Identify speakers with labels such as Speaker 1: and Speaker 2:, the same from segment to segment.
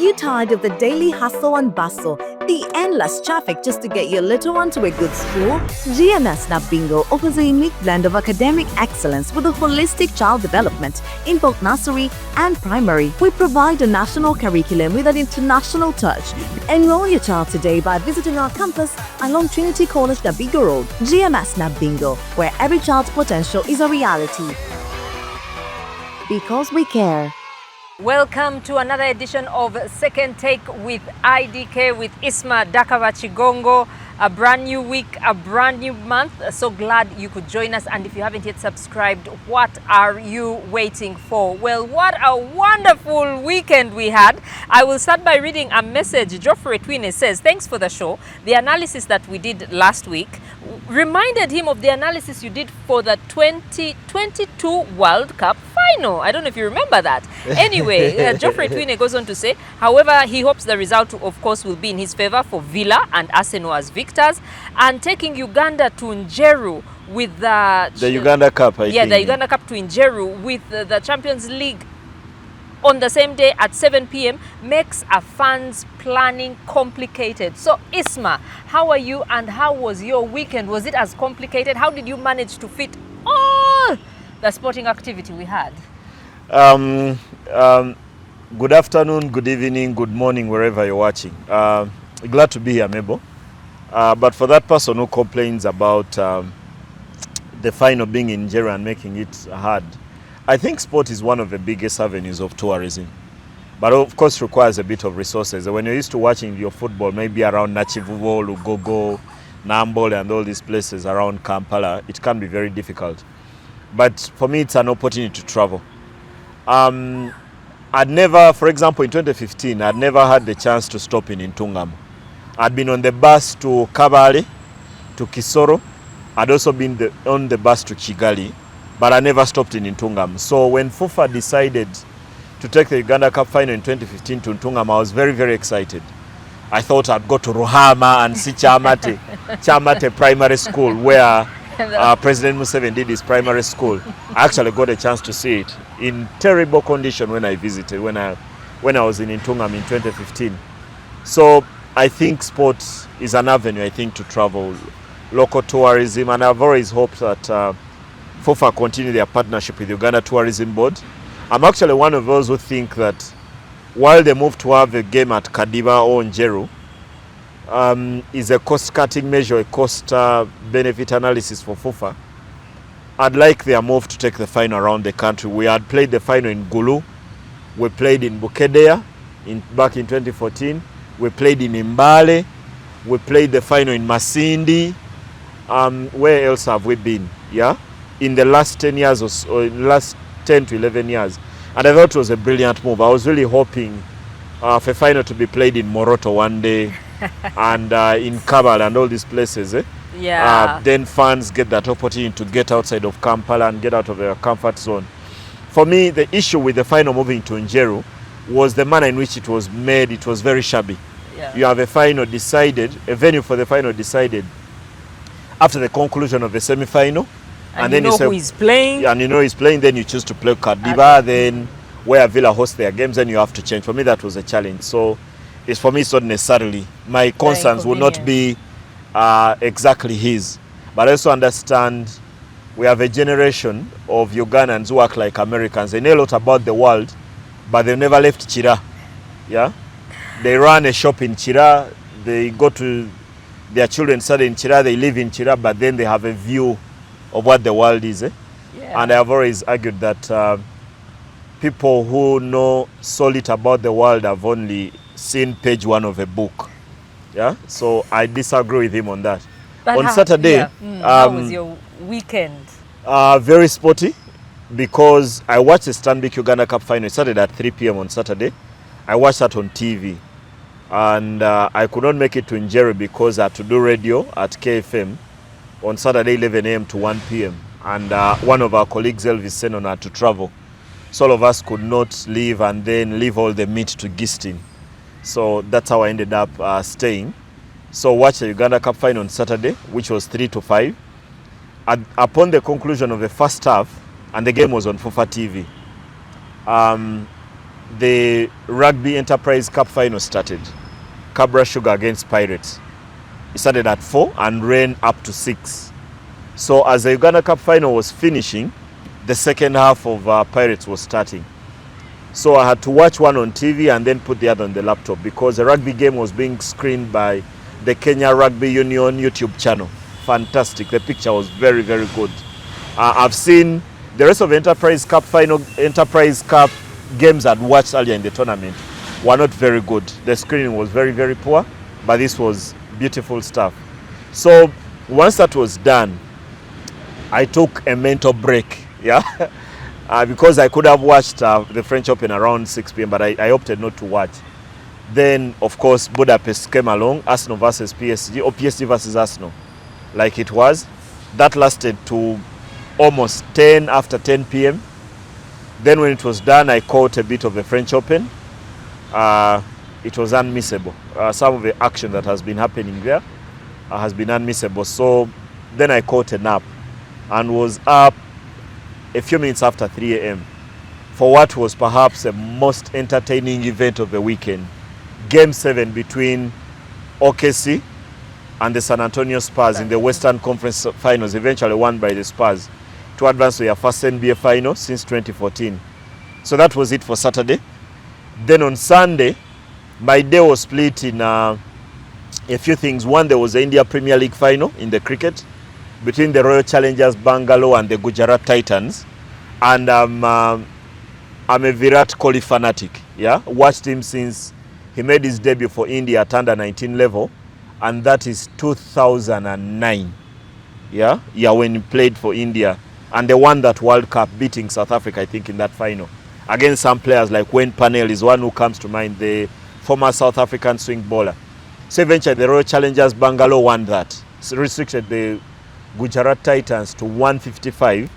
Speaker 1: you tired of the daily hustle and bustle, the endless traffic just to get your little one to a good school? GMS Snap Bingo offers a unique blend of academic excellence with a holistic child development in both nursery and primary. We provide a national curriculum with an international touch. Enroll your child today by visiting our campus along Trinity College, Dabigo Road. GMS Snap Bingo, where every child's potential is a reality. Because we care.
Speaker 2: Welcome to another edition of Second Take with IDK with Isma Dakavachigongo. A brand new week, a brand new month. So glad you could join us. And if you haven't yet subscribed, what are you waiting for? Well, what a wonderful weekend we had. I will start by reading a message. Geoffrey Twine says, thanks for the show. The analysis that we did last week reminded him of the analysis you did for the 2022 World Cup final. I don't know if you remember that. Anyway, Geoffrey Twine goes on to say, however, he hopes the result, of course, will be in his favor for Villa and Arsenal as victors, and taking Uganda to Njeru with the
Speaker 3: Uganda Cup, I think.
Speaker 2: The Uganda Cup to Njeru with the Champions League on the same day at 7 p.m. makes a fan's planning complicated. So, Isma, how are you and how was your weekend? Was it as complicated? How did you manage to fit all the sporting activity we had?
Speaker 3: Good afternoon, good evening, good morning, wherever you're watching. Glad to be here, Mabel. But for that person who complains about the final being in Nigeria and making it hard, I think sport is one of the biggest avenues of tourism. But of course requires a bit of resources. When you're used to watching your football, maybe around Nachivubo, Lugogo, Nambole and all these places around Kampala, it can be very difficult. But for me, it's an opportunity to travel. I'd never, for example, in 2015, I'd never had the chance to stop in Ntungamo. I'd been on the bus to Kabale, to Kisoro. I'd also been on the bus to Kigali, but I never stopped in Ntungamo. So when Fufa decided to take the Uganda Cup final in 2015 to Ntungamo, I was very, very excited. I thought I'd go to Ruhama and see Chamate Primary School, where President Museveni did his primary school. I actually got a chance to see it in terrible condition when I visited, when I was in Ntungamo in 2015. So I think sports is an avenue, I think, to travel, local tourism, and I've always hoped that Fufa continue their partnership with the Uganda Tourism Board. I'm actually one of those who think that while they move to have a game at Kadiba or Njeru, is a cost-cutting measure, a cost-benefit analysis for Fufa, I'd like their move to take the final around the country. We had played the final in Gulu, we played in Bukedea back in 2014, we played in Mbale, we played the final in Masindi. Where else have we been? Yeah, in the last 10 years or so, in the last 10 to 11 years. And I thought it was a brilliant move. I was really hoping for a final to be played in Moroto one day and in Kabale and all these places.
Speaker 2: Yeah.
Speaker 3: Then fans get that opportunity to get outside of Kampala and get out of their comfort zone. For me, the issue with the final moving to Njeru was the manner in which it was made. It was very shabby.
Speaker 2: Yeah.
Speaker 3: You have a final decided, a venue for the final decided after the conclusion of the semi-final.
Speaker 2: And then you know who is playing.
Speaker 3: And you know he's playing, then you choose to play Kadiba, then where Villa hosts their games, then you have to change. For me, that was a challenge. So for me, it's not necessarily. My concerns will not be exactly his. But I also understand we have a generation of Ugandans who act like Americans. They know a lot about the world, but they've never left Chira. Yeah? They run a shop in Chira. They go to their children study in Chira. They live in Chira, but then they have a view of what the world is. Yeah. And I have always argued that people who know solid about the world have only seen page 1 of a book. Yeah, so I disagree with him on that.
Speaker 2: But
Speaker 3: on Saturday,
Speaker 2: how was your weekend?
Speaker 3: Very sporty, because I watched the Stanbic Uganda Cup final. It started at 3 p.m. on Saturday. I watched that on TV, and I could not make it to Njeru because I had to do radio at KFM on Saturday 11 a.m. to 1 p.m. And one of our colleagues, Elvis Senon, had to travel. So all of us could not leave and then leave all the meat to Gistin. So that's how I ended up staying. So watched the Uganda Cup final on Saturday, which was 3-5. Upon the conclusion of the first half, and the game was on Fufa TV, the Rugby Enterprise Cup final started. Cabra Sugar against Pirates. It started at 4 and ran up to 6. So as the Uganda Cup final was finishing, the second half of Pirates was starting. So I had to watch one on TV and then put the other on the laptop because the rugby game was being screened by the Kenya Rugby Union YouTube channel. Fantastic. The picture was very, very good. I've seen the rest of Enterprise Cup games I'd watched earlier in the tournament were not very good. The screening was very, very poor, but this was beautiful stuff. So once that was done, I took a mental break, yeah, because I could have watched the French Open around 6 p.m., but I opted not to watch. Then, of course, Budapest came along, Arsenal versus PSG, or PSG versus Arsenal, like it was. That lasted to almost 10 after 10 p.m. Then when it was done, I caught a bit of the French Open. It was unmissable. Some of the action that has been happening there has been unmissable. So then I caught a nap and was up a few minutes after 3 a.m. for what was perhaps the most entertaining event of the weekend. Game 7 between OKC and the San Antonio Spurs in the Western Conference Finals, eventually won by the Spurs to advance to their first NBA final since 2014. So that was it for Saturday. Then on Sunday, my day was split in a few things. One, there was the India Premier League final in the cricket between the Royal Challengers Bangalore and the Gujarat Titans. And I'm a Virat Kohli fanatic. Yeah, watched him since he made his debut for India at under 19 level, and that is 2009. Yeah, when he played for India, and they won that World Cup, beating South Africa, I think, in that final. Against some players like Wayne Panel is one who comes to mind, the former South African swing bowler. So eventually the Royal Challengers Bangalore won that. So restricted the Gujarat Titans to 155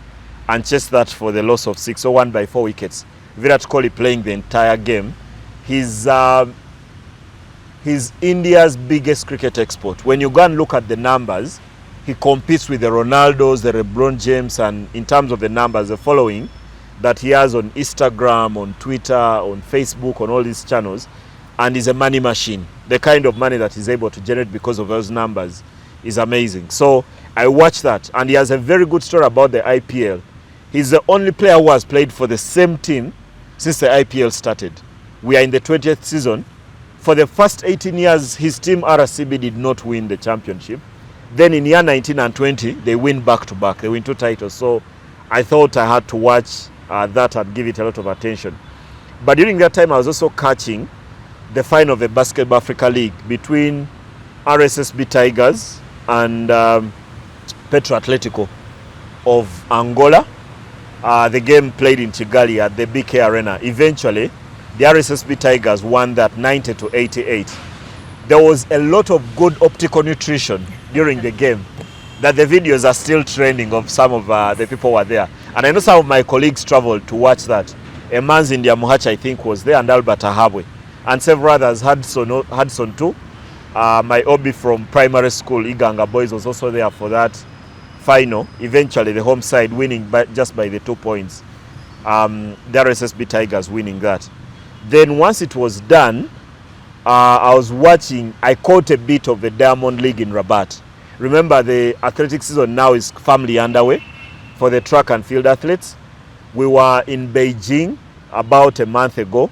Speaker 3: and chased that for the loss of 6, so won by 4 wickets. Virat Kohli playing the entire game. He's India's biggest cricket export. When you go and look at the numbers, he competes with the Ronaldos, the LeBron James, and in terms of the numbers, the following that he has on Instagram, on Twitter, on Facebook, on all these channels, and is a money machine. The kind of money that he's able to generate because of those numbers is amazing. So I watched that, and he has a very good story about the IPL. He's the only player who has played for the same team since the IPL started. We are in the 20th season. For the first 18 years, his team RCB did not win the championship. Then in year 19 and 20, they win back-to-back. They win 2 titles. So I thought I had to watch that and give it a lot of attention. But during that time, I was also catching the final of the Basketball Africa League between RSSB Tigers and Petro Atletico of Angola. The game played in Kigali at the BK Arena. Eventually, the RSSB Tigers won that 90-88. There was a lot of good optical nutrition during the game that the videos are still trending of some of the people who were there. And I know some of my colleagues traveled to watch that. Emanzi India Muhacha, I think, was there, and Albert Ahabwe. And several others, Hudson too. My Obi from primary school, Iganga Boys, was also there for that final. Eventually, the home side winning just by the 2 points. The RSSB Tigers winning that. Then once it was done, I was watching, I caught a bit of the Diamond League in Rabat. Remember, the athletic season now is firmly underway for the track and field athletes. We were in Beijing about a month ago,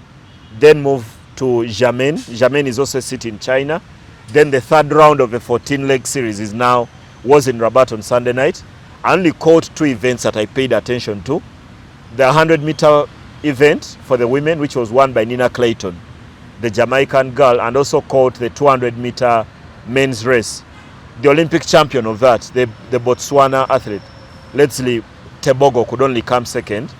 Speaker 3: then moved to Xiamen. Xiamen is also a city in China. Then the third round of the 14-leg series was in Rabat on Sunday night. I only caught 2 events that I paid attention to. The 100-meter event for the women, which was won by Nina Clayton, the Jamaican girl, and also caught the 200-meter men's race. The Olympic champion of that, the Botswana athlete, Leslie Tebogo, could only come second,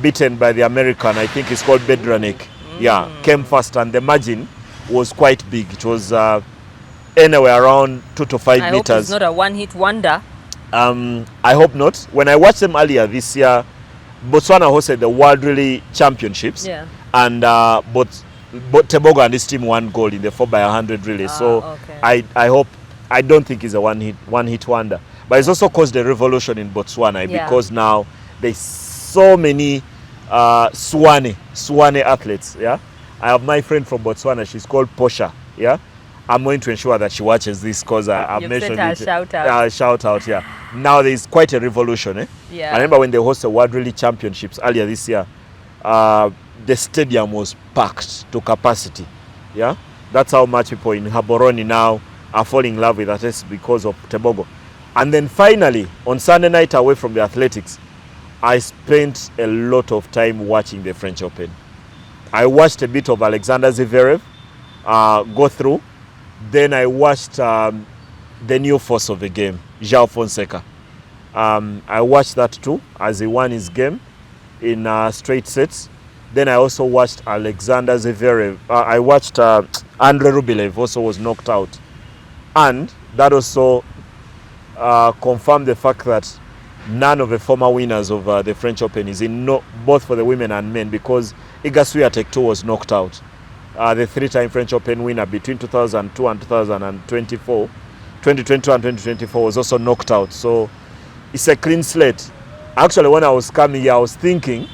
Speaker 3: beaten by the American, I think it's called Bedranik. Yeah, came first, and the margin was quite big. It was anywhere around 2 to 5 meters.
Speaker 2: I hope it's not a one-hit wonder.
Speaker 3: I hope not. When I watched them earlier this year, Botswana hosted the World Relay Championships, and both Tebogo and his team won gold in the 4x100 relay. So okay. I don't think it's a one-hit wonder. But it's also caused a revolution in Botswana because now there's so many Swane athletes. Yeah, I have my friend from Botswana. She's called Posha. Yeah, I'm going to ensure that she watches this because I've mentioned
Speaker 2: her
Speaker 3: it.
Speaker 2: shout out.
Speaker 3: Shout out. Yeah. Now there is quite a revolution.
Speaker 2: Yeah.
Speaker 3: I remember when they hosted World Rally Championships earlier this year. The stadium was packed to capacity. Yeah, that's how much people in Gaborone now are falling in love with athletics because of Tebogo. And then finally, on Sunday night away from the athletics, I spent a lot of time watching the French Open. I watched a bit of Alexander Zverev go through. Then I watched the new force of the game, João Fonseca. I watched that too as he won his game in straight sets. Then I also watched Alexander Zverev. I watched Andrei Rublev also was knocked out. And that also confirmed the fact that none of the former winners of the French Open is in, both for the women and men, because Iga Swiatek too was knocked out. The three-time French Open winner between 2002 and 2022 and 2024 was also knocked out. So it's a clean slate. Actually, when I was coming here, I was thinking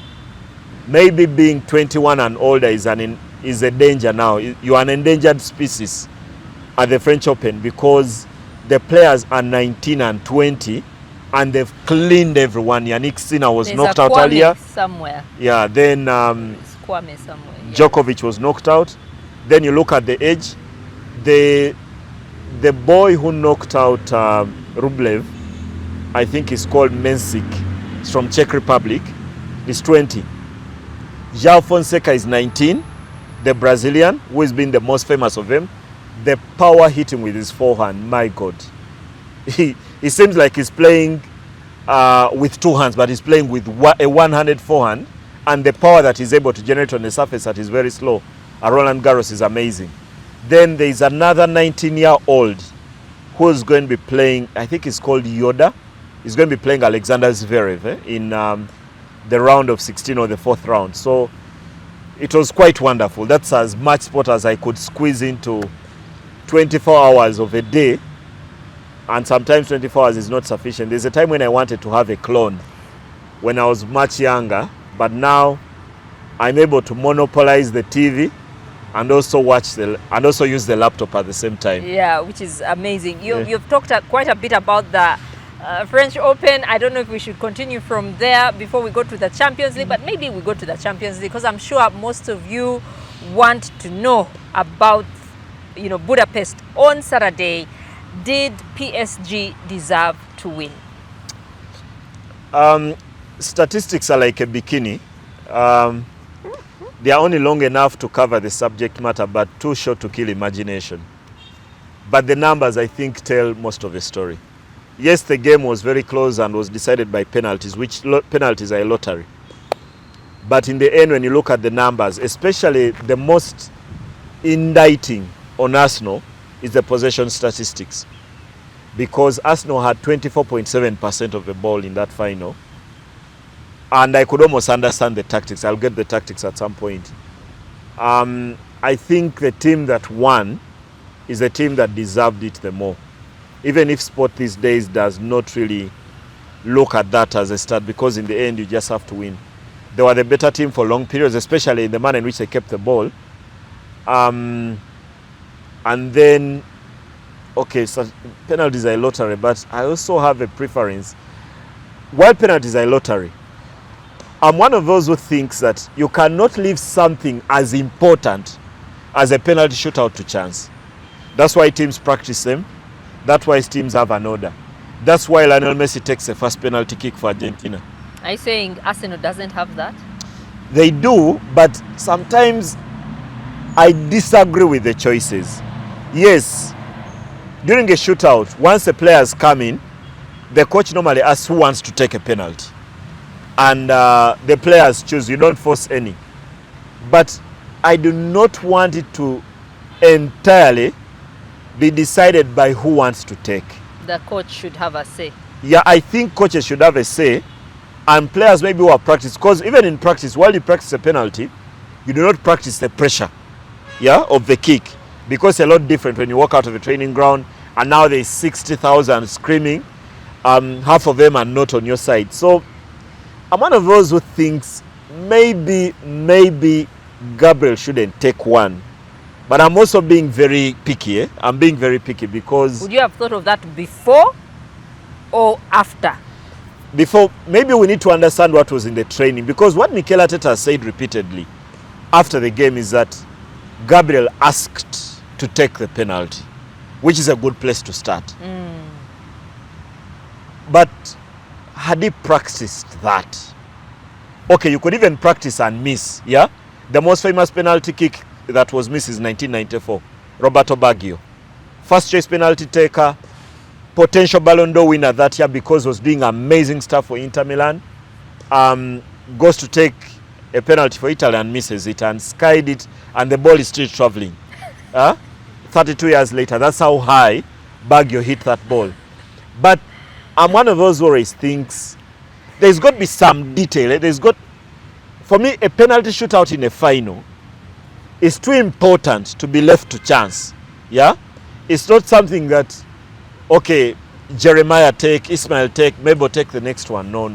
Speaker 3: maybe being 21 and older is a danger now. You are an endangered species at the French Open because the players are 19 and 20 and they've cleaned everyone. Yannick Sinner was knocked out earlier.
Speaker 2: Somewhere.
Speaker 3: Yeah, then
Speaker 2: Kwame somewhere. Yeah.
Speaker 3: Djokovic was knocked out. Then you look at the age. The boy who knocked out Rublev, I think is called Mensik. He's from Czech Republic. He's 20. João Fonseca is 19, the Brazilian, who has been the most famous of them. The power hitting with his forehand, my God. He seems like he's playing with two hands, but he's playing with a one-handed forehand, and the power that he's able to generate on the surface that is very slow. Roland Garros is amazing. Then there is another 19-year-old who's going to be playing, I think it's called Yoda. He's going to be playing Alexander Zverev in the round of 16 or the fourth round. So it was quite wonderful. That's as much sport as I could squeeze into 24 hours of a day, and sometimes 24 hours is not sufficient. There's a time when I wanted to have a clone when I was much younger, but now I'm able to monopolize the TV and also use the laptop at the same time.
Speaker 2: Yeah, which is amazing. You've talked quite a bit about the French Open. I don't know if we should continue from there before we go to the Champions League, but maybe we go to the Champions League because I'm sure most of you want to know about Budapest on Saturday. Did PSG deserve to win?
Speaker 3: Statistics are like a bikini. They are only long enough to cover the subject matter, but too short to kill imagination. But the numbers, I think, tell most of the story. Yes, the game was very close and was decided by penalties, which penalties are a lottery. But in the end, when you look at the numbers, especially the most indicting on Arsenal is the possession statistics. Because Arsenal had 24.7% of the ball in that final. And I could almost understand the tactics. I'll get the tactics at some point. I think the team that won is the team that deserved it the more. Even if sport these days does not really look at that as a start, because in the end you just have to win. They were the better team for long periods, especially in the manner in which they kept the ball. And then, okay, so penalties are a lottery, but I also have a preference. While penalties are a lottery, I'm one of those who thinks that you cannot leave something as important as a penalty shootout to chance. That's why teams practice them. That's why teams have an order. That's why Lionel Messi takes the first penalty kick for Argentina.
Speaker 2: Are you saying Arsenal doesn't have that?
Speaker 3: They do, but sometimes I disagree with the choices. Yes, during a shootout, once the players come in, the coach normally asks who wants to take a penalty. And the players choose, you don't force any. But I do not want it to entirely be decided by who wants to take.
Speaker 2: The coach should have a say.
Speaker 3: Yeah, I think coaches should have a say, and players maybe who are practice, because even in practice, while you practice a penalty, you do not practice the pressure, of the kick, because it's a lot different when you walk out of a training ground and now there's 60,000 screaming. Half of them are not on your side. So I'm one of those who thinks maybe Gabriel shouldn't take one. But I'm also being very picky. I'm being very picky because...
Speaker 2: Would you have thought of that before or after?
Speaker 3: Before, maybe we need to understand what was in the training. Because what Mikel Arteta said repeatedly after the game is that Gabriel asked to take the penalty, which is a good place to start. But had he practiced that? Okay, you could even practice and miss, yeah? The most famous penalty kick that was missed is 1994, Roberto Baggio. First choice penalty taker, potential Ballon d'Or winner that year because was doing amazing stuff for Inter Milan. Goes to take a penalty for Italy and misses it and skied it, and the ball is still traveling. 32 years later, that's how high Baggio hit that ball. But I'm one of those who always thinks there's got to be some detail. For me, a penalty shootout in a final is too important to be left to chance. Yeah? It's not something that, okay, Jeremiah take, Ismail take, Mebo take the next one. No.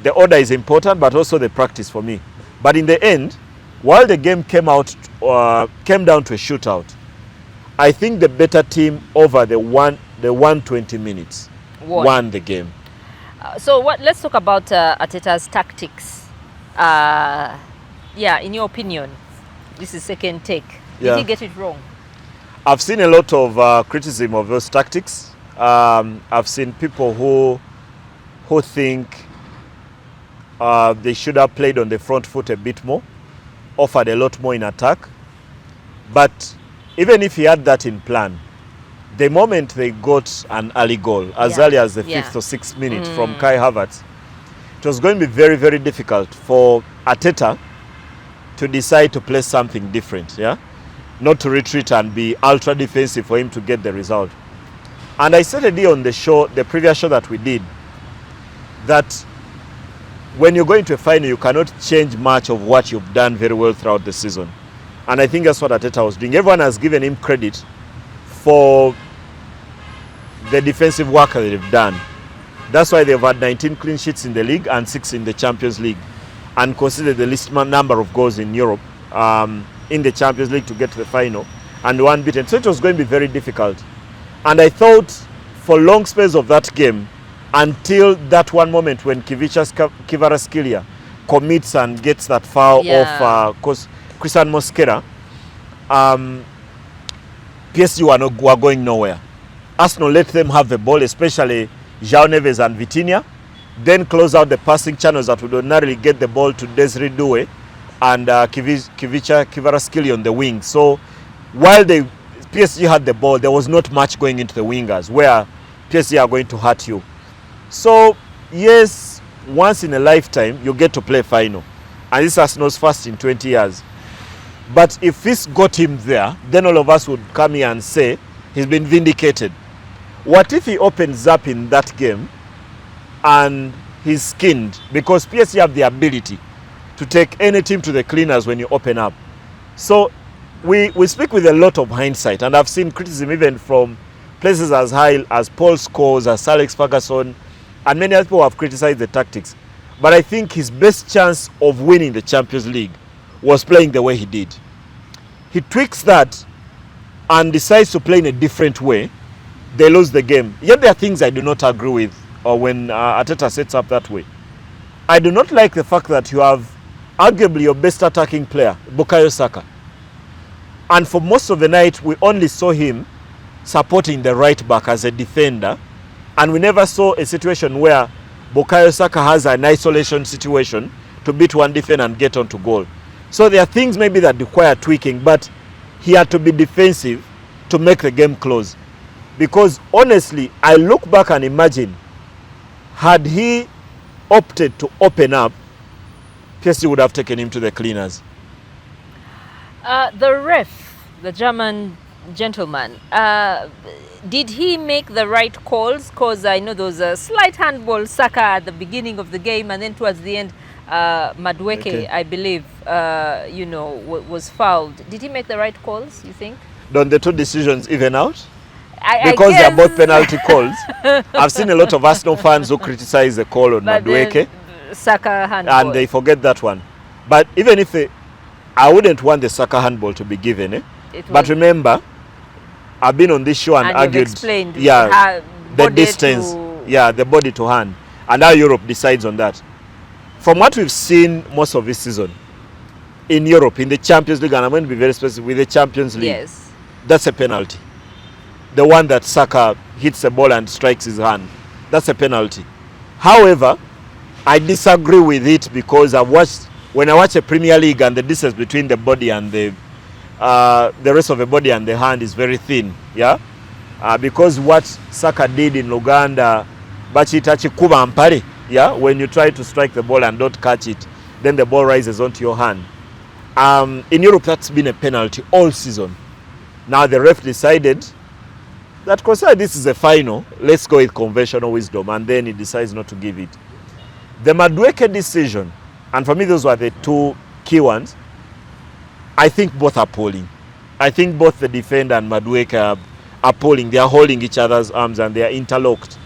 Speaker 3: The order is important, but also the practice for me. But in the end, while the game came down to a shootout, I think the better team over the 120 minutes won the game.
Speaker 2: So let's talk about Arteta's tactics. In your opinion, this is second take. Did he get it wrong?
Speaker 3: I've seen a lot of criticism of those tactics. I've seen people who think they should have played on the front foot a bit more, offered a lot more in attack. But even if he had that in plan, the moment they got an early goal, as early as the 5th or 6th minute from Kai Havertz, it was going to be very, very difficult for Arteta to decide to play something different, not to retreat and be ultra defensive for him to get the result. And I said it on the show, the previous show that we did, that when you're going to a final, you cannot change much of what you've done very well throughout the season. And I think that's what Arteta was doing. Everyone has given him credit for the defensive work that they've done. That's why they've had 19 clean sheets in the league and 6 in the Champions League, and considered the least number of goals in Europe in the Champions League to get to the final, and one beaten. So it was going to be very difficult. And I thought for long space of that game, until that one moment when Kvaratskhelia commits and gets that foul off Christian Mosquera, PSG were going nowhere. Arsenal let them have the ball, especially João Neves and Vitinha, then close out the passing channels that would ordinarily get the ball to Desiree Doué and Kvaratskhelia on the wing. So while PSG had the ball, there was not much going into the wingers, where PSG are going to hurt you. So yes, once in a lifetime you get to play final, and this is Arsenal's first in 20 years. But if this got him there, then all of us would come here and say he's been vindicated. What if he opens up in that game and he's skinned? Because PSG have the ability to take any team to the cleaners when you open up. So we speak with a lot of hindsight, and I've seen criticism even from places as high as Paul Scholes, as Alex Ferguson, and many other people have criticized the tactics. But I think his best chance of winning the Champions League was playing the way he did. He tweaks that and decides to play in a different way. They lose the game. Yet there are things I do not agree with, or when Arteta sets up that way. I do not like the fact that you have arguably your best attacking player, Bukayo Saka. And for most of the night, we only saw him supporting the right back as a defender. And we never saw a situation where Bukayo Saka has an isolation situation to beat one defender and get onto goal. So there are things maybe that require tweaking, but he had to be defensive to make the game close. Because honestly, I look back and imagine, had he opted to open up, PSG would have taken him to the cleaners.
Speaker 2: The ref, the German gentleman, did he make the right calls? Because I know there was a slight handball Saka at the beginning of the game, and then towards the end, Madueke, I believe, was fouled. Did he make the right calls, you think?
Speaker 3: Don't the two decisions even out?
Speaker 2: Because
Speaker 3: they're both penalty calls. I've seen a lot of Arsenal fans who criticize the call on Madueke.
Speaker 2: Soccer handball.
Speaker 3: And they forget that one. But even if I wouldn't want the soccer handball to be given. But remember, I've been on this show and argued.
Speaker 2: Explained
Speaker 3: the distance. The body to hand. And how Europe decides on that. From what we've seen most of this season, in Europe, in the Champions League, and I'm going to be very specific with the Champions League,
Speaker 2: yes,
Speaker 3: that's a penalty. The one that Saka hits the ball and strikes his hand, that's a penalty. However, I disagree with it because when I watch a Premier League and the distance between the body and the rest of the body and the hand is very thin, because what Saka did in Uganda, bachitachi kuba ampare, when you try to strike the ball and don't catch it, then the ball rises onto your hand. In Europe, that's been a penalty all season. Now the ref decided that consider this is a final, let's go with conventional wisdom, and then he decides not to give it. The Madueke decision, and for me those were the two key ones, I think both are polling. I think both the defender and Madueke are polling. They are holding each other's arms and they are interlocked.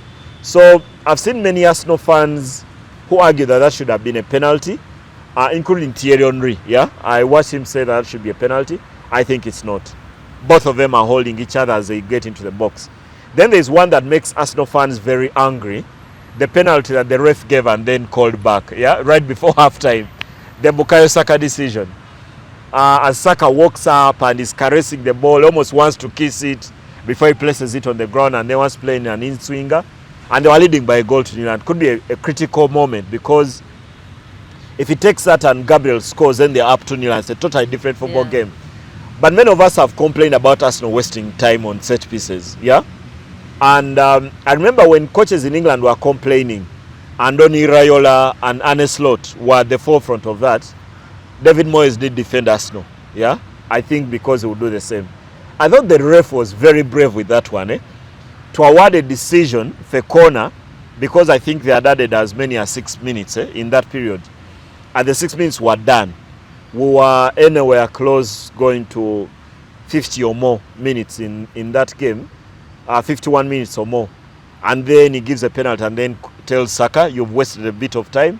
Speaker 3: So I've seen many Arsenal fans who argue that should have been a penalty, including Thierry Henry. I watched him say that should be a penalty. I think it's not. Both of them are holding each other as they get into the box. Then there's one that makes Arsenal fans very angry. The penalty that the ref gave and then called back, right before halftime. The Bukayo Saka decision. As Saka walks up and is caressing the ball, almost wants to kiss it before he places it on the ground, and then was playing an in-swinger. And they were leading by a goal to 0. It could be a critical moment, because if he takes that and Gabriel scores, then they're up 2-0 and it's a totally different football game. But many of us have complained about Arsenal wasting time on set pieces, And I remember when coaches in England were complaining, Andoni Iraola and Arne Slot were at the forefront of that. David Moyes did defend Arsenal, I think because he would do the same. I thought the ref was very brave with that one, to award a decision for corner, because I think they had added as many as 6 minutes in that period. And the 6 minutes were done. We were anywhere close going to 50 or more minutes in that game, 51 minutes or more. And then he gives a penalty and then tells Saka, you've wasted a bit of time,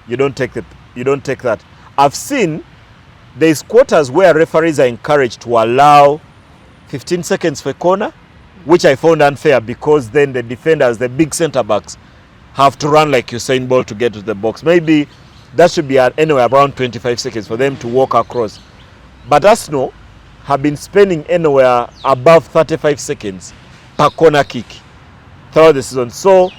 Speaker 3: you don't take that. I've seen there's quarters where referees are encouraged to allow 15 seconds for corner, which I found unfair, because then the defenders, the big centre backs, have to run like Usain Bolt to get to the box. Maybe that should be anywhere around 25 seconds for them to walk across. But Arsenal have been spending anywhere above 35 seconds per corner kick throughout the season. So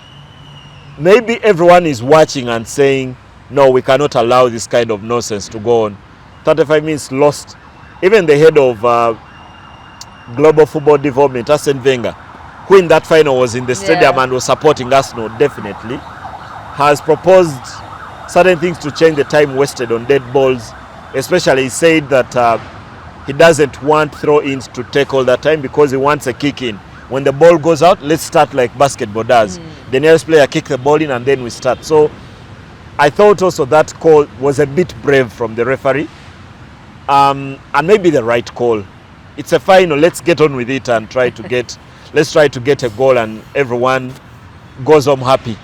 Speaker 3: maybe everyone is watching and saying, no, we cannot allow this kind of nonsense to go on. 35 minutes lost. Even the head of Global Football Development, Arsene Wenger, who in that final was in the stadium and was supporting Arsenal definitely, has proposed certain things to change the time wasted on dead balls. Especially he said that he doesn't want throw-ins to take all that time, because he wants a kick in. When the ball goes out, let's start like basketball does. The nearest player kick the ball in and then we start. So I thought also that call was a bit brave from the referee, and maybe the right call. It's a final, let's get on with it and let's try to get a goal and everyone goes home happy.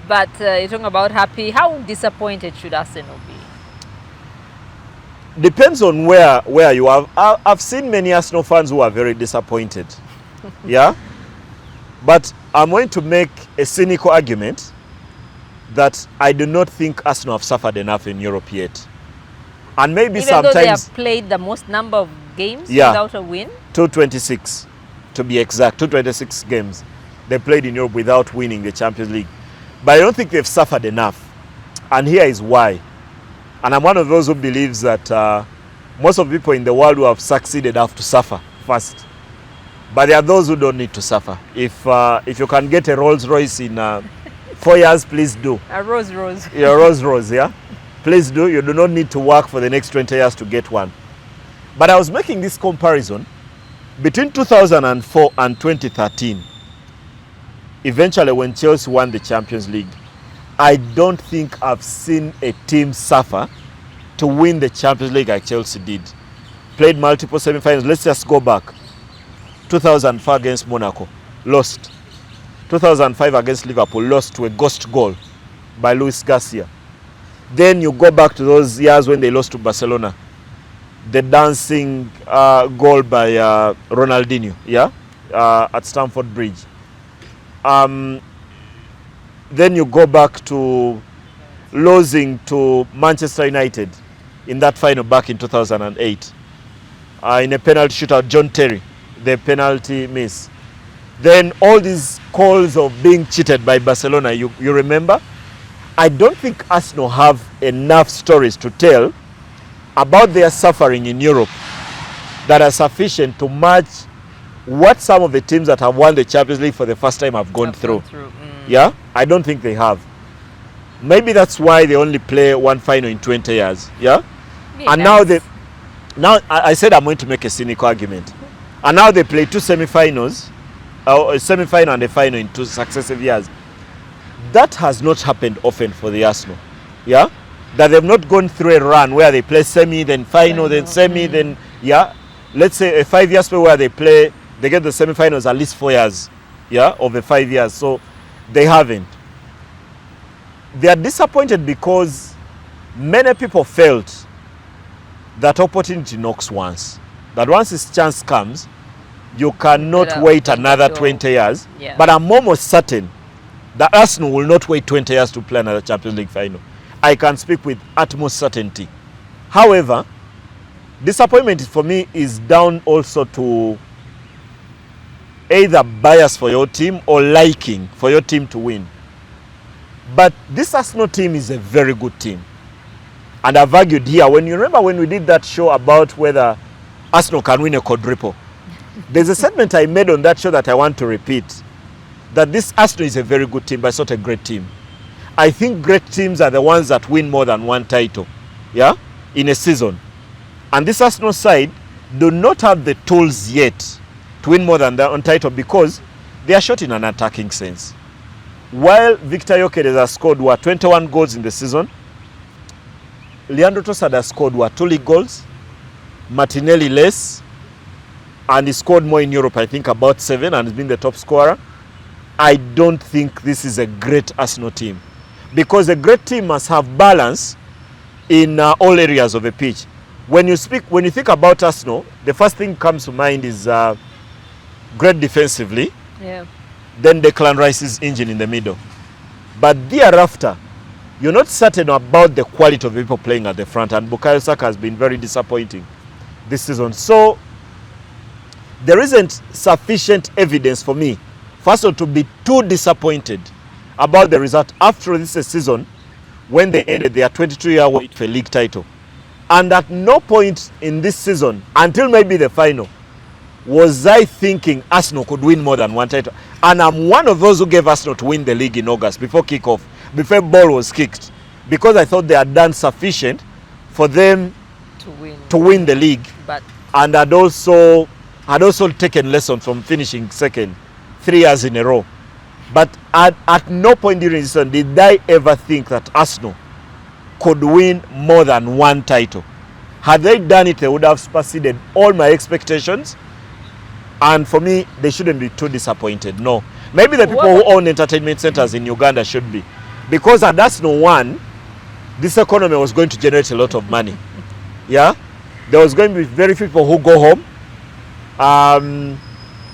Speaker 2: But you're talking about happy. How disappointed should Arsenal be?
Speaker 3: Depends on where you are. I've seen many Arsenal fans who are very disappointed. But I'm going to make a cynical argument that I do not think Arsenal have suffered enough in Europe yet. And maybe
Speaker 2: even
Speaker 3: sometimes
Speaker 2: though they have played the most number of games without a win?
Speaker 3: 226 to be exact. 226 games they played in Europe without winning the Champions League. But I don't think they've suffered enough. And here is why. And I'm one of those who believes that most of the people in the world who have succeeded have to suffer first. But there are those who don't need to suffer. If you can get a Rolls Royce in 4 years, please do.
Speaker 2: A Rolls Royce.
Speaker 3: Yeah, Rolls Royce, Please do. You do not need to work for the next 20 years to get one. But I was making this comparison between 2004 and 2013. Eventually, when Chelsea won the Champions League, I don't think I've seen a team suffer to win the Champions League like Chelsea did. Played multiple semi-finals. Let's just go back. 2004 against Monaco, lost. 2005 against Liverpool, lost to a ghost goal. by Luis Garcia. Then you go back to those years when they lost to Barcelona. The dancing goal by Ronaldinho, at Stamford Bridge. Then you go back to losing to Manchester United in that final back in 2008. In a penalty shootout, John Terry, the penalty miss. Then all these calls of being cheated by Barcelona, you remember? I don't think Arsenal have enough stories to tell about their suffering in Europe that are sufficient to match what some of the teams that have won the Champions League for the first time have gone through. Yeah, I don't think they have. Maybe that's why they only play one final in 20 years. Yeah, and now I said I'm going to make a cynical argument, and now they play two semi-finals, a semi-final and a final in 2 successive years. That has not happened often for the Arsenal. Yeah, that they've not gone through a run where they play semi, then final, then semi, then let's say a 5 year spell where they get the semi-finals at least 4 years, over 5 years. So they haven't. They are disappointed because many people felt that opportunity knocks once. That once this chance comes, you cannot wait another 20 years.
Speaker 2: Yeah.
Speaker 3: But I'm almost certain that Arsenal will not wait 20 years to play another Champions League final. I can speak with utmost certainty. However, disappointment for me is down also to either bias for your team or liking for your team to win. But this Arsenal team is a very good team. And I've argued here, when you remember when we did that show about whether Arsenal can win a quadruple, there's a statement I made on that show that I want to repeat, that this Arsenal is a very good team, but it's not a great team. I think great teams are the ones that win more than one title, in a season. And this Arsenal side do not have the tools yet to win more than one title because they are short in an attacking sense. While Victor Gyökeres has scored 21 goals in the season, Leandro Trossard has scored 2 league goals, Martinelli less, and he scored more in Europe, I think about 7, and has been the top scorer. I don't think this is a great Arsenal team, because a great team must have balance in all areas of a pitch. When you think about Arsenal, the first thing comes to mind is great defensively.
Speaker 2: Yeah.
Speaker 3: Then Declan Rice's engine in the middle. But thereafter, you're not certain about the quality of the people playing at the front, and Bukayo Saka has been very disappointing this season. So there isn't sufficient evidence for me, first of all, to be too disappointed about the result after this season when they ended their 22-year wait for a league title. And at no point in this season, until maybe the final, was I thinking Arsenal could win more than one title. And I'm one of those who gave Arsenal to win the league in August before kickoff, before ball was kicked, because I thought they had done sufficient for them to win the league.
Speaker 2: But
Speaker 3: and had also taken lesson from finishing second 3 years in a row. But at no point during the season did I ever think that Arsenal could win more than one title. Had they done it, they would have superseded all my expectations. And for me, they shouldn't be too disappointed. No. Maybe the people who own entertainment centers in Uganda should be. Because at Arsenal won, this economy was going to generate a lot of money. Yeah? There was going to be very few people who go home.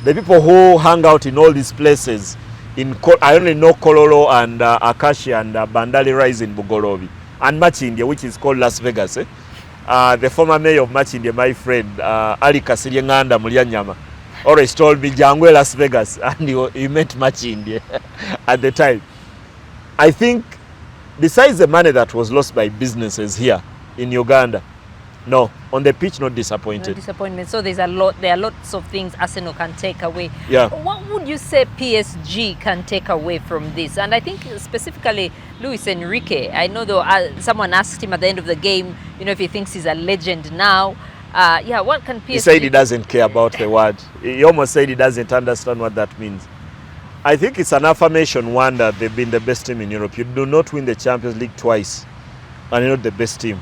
Speaker 3: The people who hang out in all these places, I only know Kololo and Acacia and Bandali Rise in Bugorovi. And Machindya, which is called Las Vegas. The former mayor of Machindya, my friend, Ali Kasirienganda Mulyanyama, always told me, Jangwe Las Vegas, and he met Machindya at the time. I think, besides the money that was lost by businesses here in Uganda, no, on the pitch, not disappointed.
Speaker 2: No disappointment. So there are lots of things Arsenal can take away.
Speaker 3: Yeah.
Speaker 2: What would you say PSG can take away from this? And I think specifically Luis Enrique. I know though someone asked him at the end of the game, if he thinks he's a legend now. What can PSG?
Speaker 3: He said he doesn't care about the word. He almost said he doesn't understand what that means. I think it's an affirmation, one, that they've been the best team in Europe. You do not win the Champions League twice, and you're not the best team.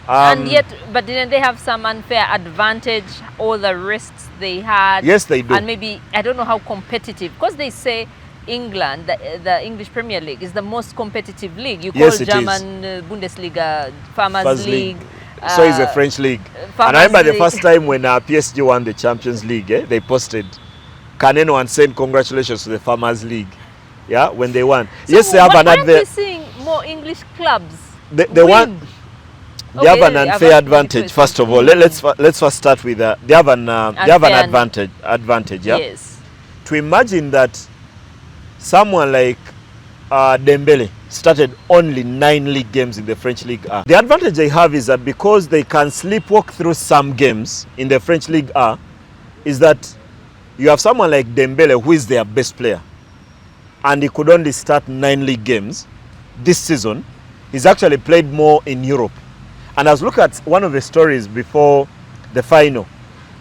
Speaker 2: And yet, but didn't they have some unfair advantage, all the risks they had?
Speaker 3: Yes, they do.
Speaker 2: And maybe, I don't know how competitive, because they say England, the English Premier League, is the most competitive league. You call
Speaker 3: Yes, it
Speaker 2: German Bundesliga, Farmers
Speaker 3: First
Speaker 2: League.
Speaker 3: So it's a French league. And I remember the first time when PSG won the Champions League, they posted, can anyone send congratulations to the Farmers League? Yeah, when they won.
Speaker 2: So
Speaker 3: yes, they have an
Speaker 2: advert. Why are we
Speaker 3: advantage.
Speaker 2: seeing more English clubs
Speaker 3: They
Speaker 2: win?
Speaker 3: want. They have an unfair advantage. First of all, let's first start with they have an advantage. Yeah.
Speaker 2: Yes.
Speaker 3: To imagine that someone like Dembele started only 9 league games in the French League A. The advantage they have is that because they can sleepwalk through some games in the French League A, is that you have someone like Dembele who is their best player, and he could only start 9 league games this season. He's actually played more in Europe. And I was looking at one of the stories before the final,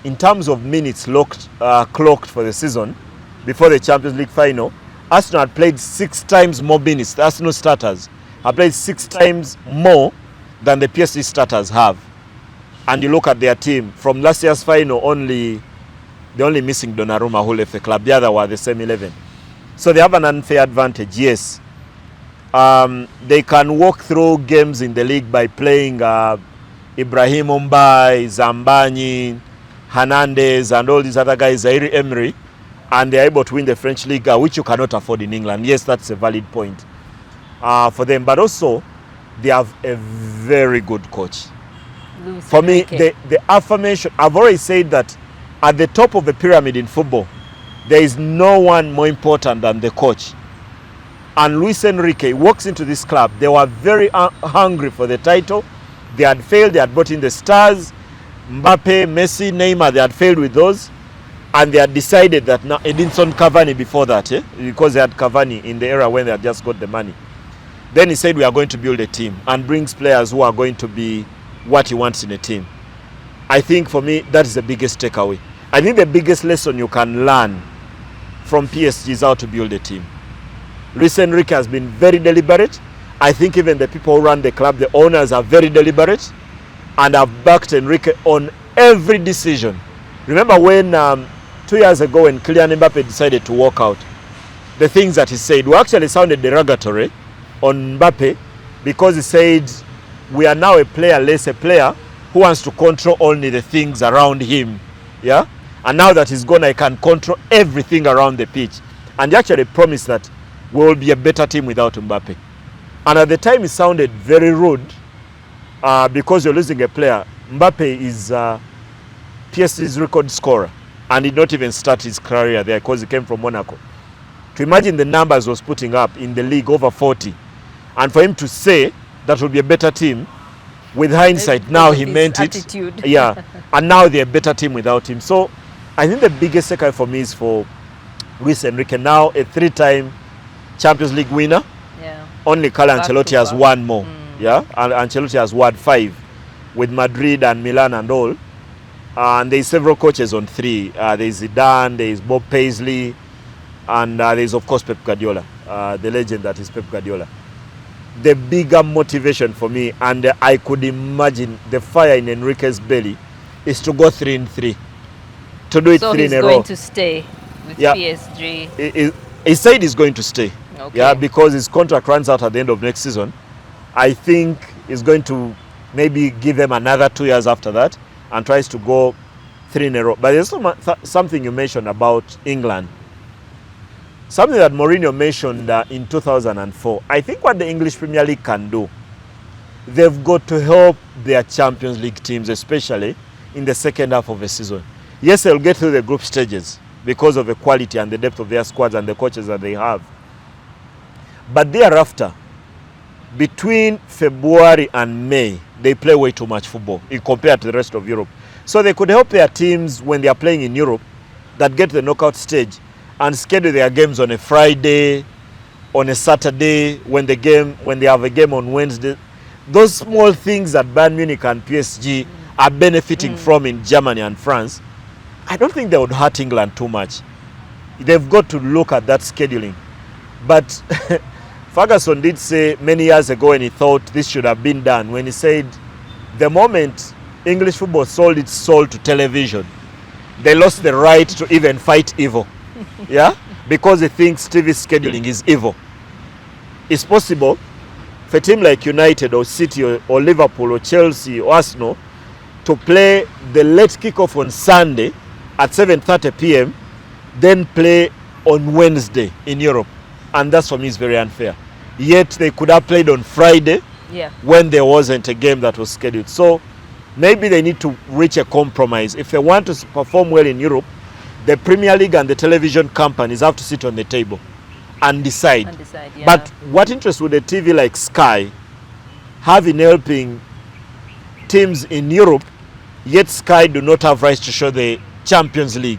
Speaker 3: in terms of minutes clocked for the season, before the Champions League final, Arsenal had played 6 times more minutes. The Arsenal starters have played 6 times more than the PSG starters have. And you look at their team, from last year's final, they're only missing Donnarumma who left the club. The other were the same 11. So they have an unfair advantage, yes. They can walk through games in the league by playing Ibrahim Mumbai, Zambani, Hernandez, and all these other guys, Zaire Emery, and they're able to win the French League, which you cannot afford in England. Yes, that's a valid point for them. But also, they have a very good coach. For me, the affirmation, I've already said that at the top of the pyramid in football, there is no one more important than the coach. And Luis Enrique walks into this club. They were very hungry for the title. They had failed. They had brought in the stars, Mbappe, Messi, Neymar. They had failed with those. And they had decided that now Edinson Cavani before that, because they had Cavani in the era when they had just got the money. Then he said, we are going to build a team, and brings players who are going to be what he wants in a team. I think for me, that is the biggest takeaway. I think the biggest lesson you can learn from PSG is how to build a team. Luis Enrique has been very deliberate. I think even the people who run the club, the owners, are very deliberate and have backed Enrique on every decision. Remember when 2 years ago when Kylian Mbappe decided to walk out, the things that he said were actually sounded derogatory on Mbappe, because he said, we are now a player, less a player who wants to control only the things around him. Yeah? And now that he's gone, I can control everything around the pitch. And he actually promised that we will be a better team without Mbappe. And at the time, it sounded very rude because you're losing a player. Mbappe is PSG's record scorer and did not even start his career there because he came from Monaco. To imagine the numbers he was putting up in the league, over 40, and for him to say that will be a better team, with hindsight, now he meant
Speaker 2: attitude.
Speaker 3: It. Yeah, and now they're a better team without him. So I think the biggest takeaway for me is for Luis Enrique, now a 3-time Champions League winner.
Speaker 2: Yeah.
Speaker 3: Only Carlo Ancelotti has won more. Yeah, and Ancelotti has won 5 with Madrid and Milan and all. And there's several coaches on 3. There's Zidane, there's Bob Paisley, and there's of course Pep Guardiola, the legend that is Pep Guardiola. The bigger motivation for me, and I could imagine the fire in Enrique's belly, is to go 3-3, to do it 3 in a row.
Speaker 2: So he's going to stay with PSG.
Speaker 3: He said he's going to stay.
Speaker 2: Okay.
Speaker 3: Yeah, because his contract runs out at the end of next season. I think he's going to maybe give them another 2 years after that and tries to go 3 in a row. But there's something you mentioned about England. Something that Mourinho mentioned in 2004. I think what the English Premier League can do, they've got to help their Champions League teams, especially in the second half of the season. Yes, they'll get through the group stages because of the quality and the depth of their squads and the coaches that they have. But thereafter, between February and May, they play way too much football compared to the rest of Europe. So they could help their teams when they are playing in Europe that get to the knockout stage and schedule their games on a Friday, on a Saturday, when they have a game on Wednesday. Those small things that Bayern Munich and PSG are benefiting from in Germany and France, I don't think they would hurt England too much. They've got to look at that scheduling. But Ferguson did say many years ago when he thought this should have been done, when he said the moment English football sold its soul to television, they lost the right to even fight evil. Yeah? because he thinks TV scheduling is evil. It's possible for a team like United or City or Liverpool or Chelsea or Arsenal to play the late kickoff on Sunday at 7:30 p.m. then play on Wednesday in Europe, and that's for me is very unfair. Yet they could have played on Friday when there wasn't a game that was scheduled. So maybe they need to reach a compromise. If they want to perform well in Europe, the Premier League and the television companies have to sit on the table and decide. But what interest would a TV like Sky have in helping teams in Europe, yet Sky do not have rights to show the Champions League?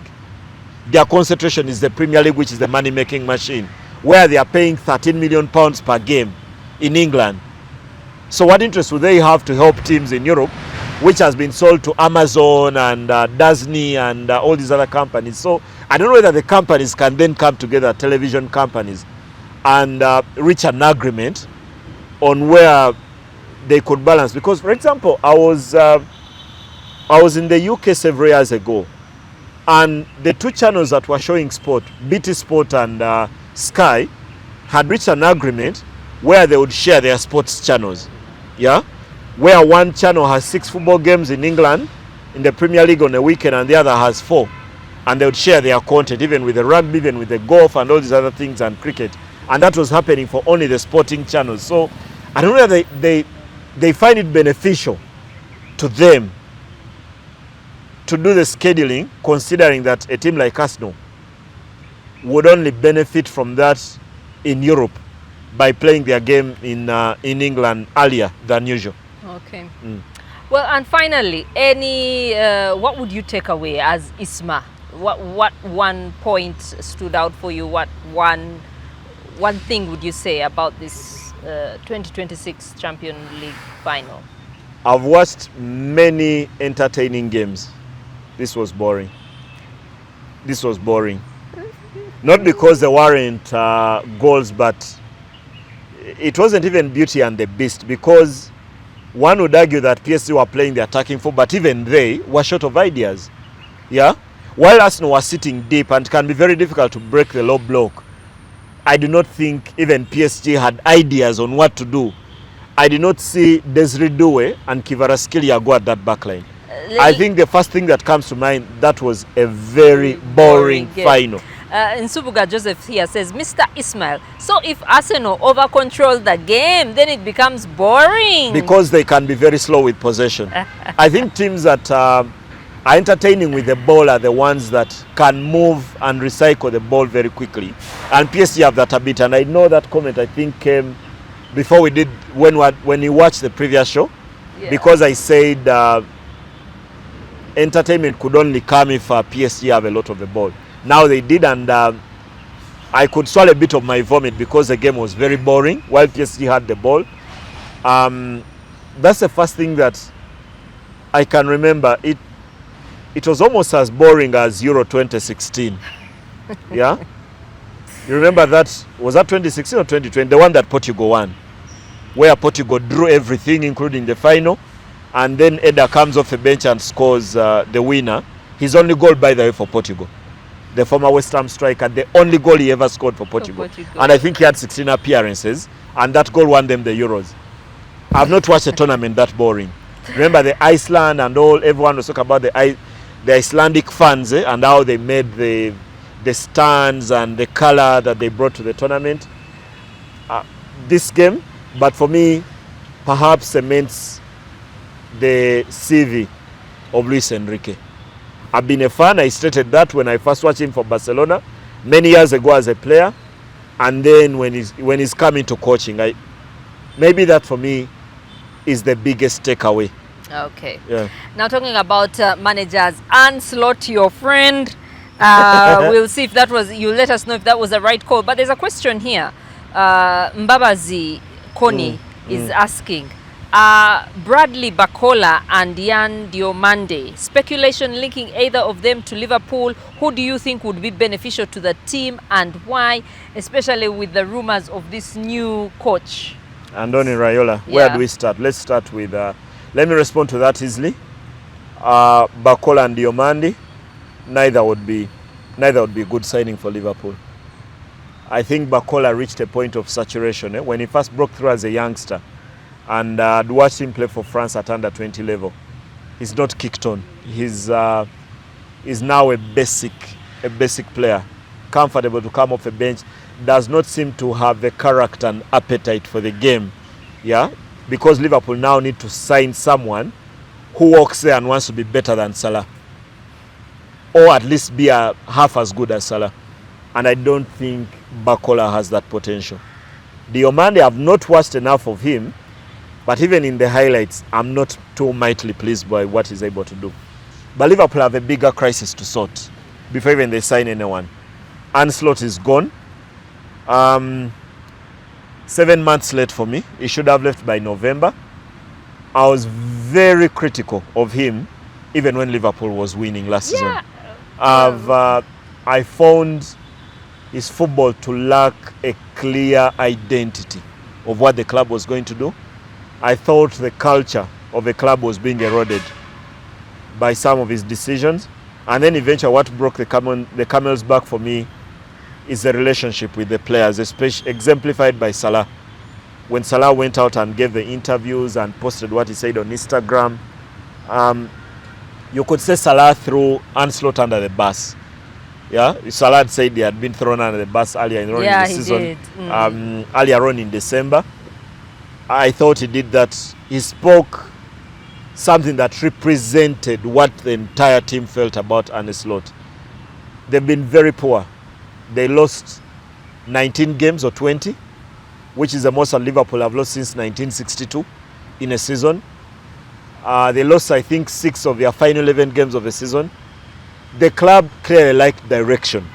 Speaker 3: Their concentration is the Premier League, which is the money-making machine, where they are paying £13 million per game in England. So what interest would they have to help teams in Europe, which has been sold to Amazon and Disney and all these other companies? So I don't know whether the companies can then come together, television companies, and reach an agreement on where they could balance. Because, for example, I was in the UK several years ago, and the two channels that were showing sport, BT Sport and Sky, had reached an agreement where they would share their sports channels. Where one channel has 6 football games in England in the Premier League on a weekend and the other has 4, and they would share their content, even with the rugby, even with the golf and all these other things and cricket. And that was happening for only the sporting channels. So I don't know whether they find it beneficial to them to do the scheduling, considering that a team like Arsenal would only benefit from that in Europe by playing their game in England earlier than usual.
Speaker 2: Okay. Well, and finally, what would you take away as Isma? What one point stood out for you? What one thing would you say about this 2026 Champions League final?
Speaker 3: I've watched many entertaining games. This was boring. Not because there weren't goals, but it wasn't even Beauty and the Beast, because one would argue that PSG were playing the attacking football, but even they were short of ideas. While Arsenal was sitting deep, and it can be very difficult to break the low block, I do not think even PSG had ideas on what to do. I did not see Desiree Doué and Kvaratskhelia go at that backline. I think the first thing that comes to mind, that was a very boring final.
Speaker 2: Nsubuga Joseph here says, Mr. Ismail, so if Arsenal over-control the game, then it becomes boring.
Speaker 3: Because they can be very slow with possession. I think teams that are entertaining with the ball are the ones that can move and recycle the ball very quickly. And PSG have that a bit. And I know that comment, I think, came before we did, when you watched the previous show. Because I said entertainment could only come if PSG have a lot of the ball. Now they did, and I could swallow a bit of my vomit because the game was very boring while PSG had the ball. That's the first thing that I can remember. It was almost as boring as Euro 2016. You remember that? Was that 2016 or 2020? The one that Portugal won, where Portugal drew everything, including the final, and then Eder comes off the bench and scores the winner. His only goal, by the way, for Portugal. The former West Ham striker, the only goal he ever scored for Portugal. And I think he had 16 appearances, and that goal won them the Euros. I've not watched a tournament that boring. Remember the Iceland and all, everyone was talking about the Icelandic fans and how they made the stands and the color that they brought to the tournament. This game, but for me, perhaps cements the CV of Luis Enrique. I've been a fan. I stated that when I first watched him for Barcelona many years ago as a player, and then when he's coming to coaching, maybe that for me is the biggest takeaway.
Speaker 2: Okay. Now talking about managers, Arne Slot, your friend, we'll see if that was, you let us know if that was the right call. But there's a question here. Mbabazi Koni is asking, Bradley Bakola and Yan Diomande, speculation linking either of them to Liverpool. Who do you think would be beneficial to the team and why, especially with the rumors of this new coach? Andoni
Speaker 3: Iraola. Where do we start? Let's start with, let me respond to that easily. Bakola and Diomande, neither would be good signing for Liverpool. I think Bakola reached a point of saturation. When he first broke through as a youngster, and I'd watched him play for France at under 20 level, he's not kicked on. He's now a basic player, comfortable to come off a bench, does not seem to have the character and appetite for the game. Yeah, because Liverpool now need to sign someone who walks there and wants to be better than Salah, or at least be half as good as Salah. And I don't think Bakola has that potential. Diomande, I've not watched enough of him, but even in the highlights, I'm not too mightily pleased by what he's able to do. But Liverpool have a bigger crisis to sort before even they sign anyone. Arne Slot is gone. 7 months late for me. He should have left by November. I was very critical of him, even when Liverpool was winning last season. I found his football to lack a clear identity of what the club was going to do. I thought the culture of the club was being eroded by some of his decisions. And then eventually what broke the camel's back for me is the relationship with the players, especially exemplified by Salah. When Salah went out and gave the interviews and posted what he said on Instagram, you could say Salah threw Arne Slot under the bus. Yeah, Salah had said he had been thrown under the bus earlier in the season.
Speaker 2: Did.
Speaker 3: Earlier on in December. I thought he did that. He spoke something that represented what the entire team felt about Arne Slot. They've been very poor. They lost 19 games or 20, which is the most that Liverpool have lost since 1962 in a season. They lost, I think, 6 of their final 11 games of the season. The club clearly lacked direction.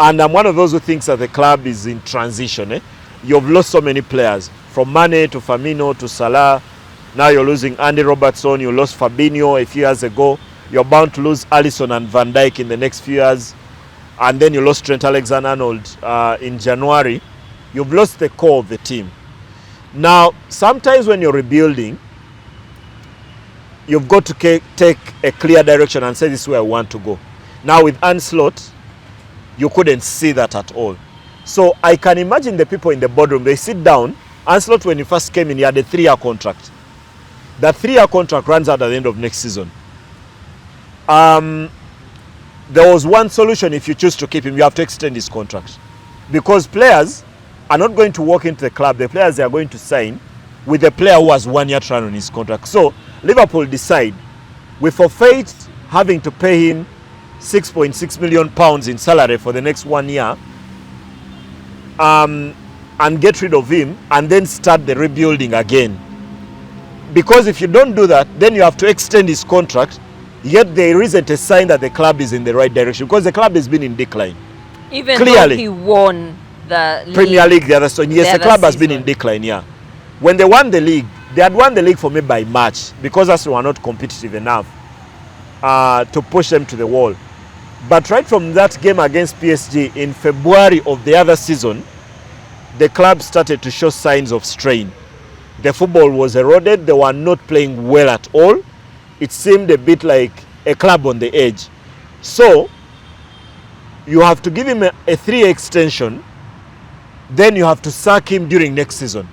Speaker 3: And I'm one of those who thinks that the club is in transition. You've lost so many players, from Mane to Firmino to Salah. Now you're losing Andy Robertson. You lost Fabinho a few years ago. You're bound to lose Alisson and Van Dijk in the next few years. And then you lost Trent Alexander-Arnold in January. You've lost the core of the team. Now, sometimes when you're rebuilding, you've got to take a clear direction and say, this is where I want to go. Now with Arne Slot, you couldn't see that at all. So I can imagine the people in the boardroom, they sit down. Arne Slot, when he first came in, he had a 3-year contract. That 3-year contract runs out at the end of next season. There was one solution. If you choose to keep him, you have to extend his contract. Because players are not going to walk into the club. The players they are going to sign with a player who has 1 year trial on his contract. So Liverpool decide, we forfeit having to pay him £6.6 million in salary for the next 1 year, and get rid of him and then start the rebuilding again. Because if you don't do that, then you have to extend his contract, yet there isn't a sign that the club is in the right direction, because the club has been in decline.
Speaker 2: Even
Speaker 3: clearly,
Speaker 2: though he won the
Speaker 3: Premier League the other season. Yes, the club has been in decline, yeah. When they won the league, they had won the league for me by March, because Arsenal were not competitive enough to push them to the wall. But right from that game against PSG in February of the other season, the club started to show signs of strain. The football was eroded. They were not playing well at all. It seemed a bit like a club on the edge. So you have to give him a 3-year extension. Then you have to sack him during next season.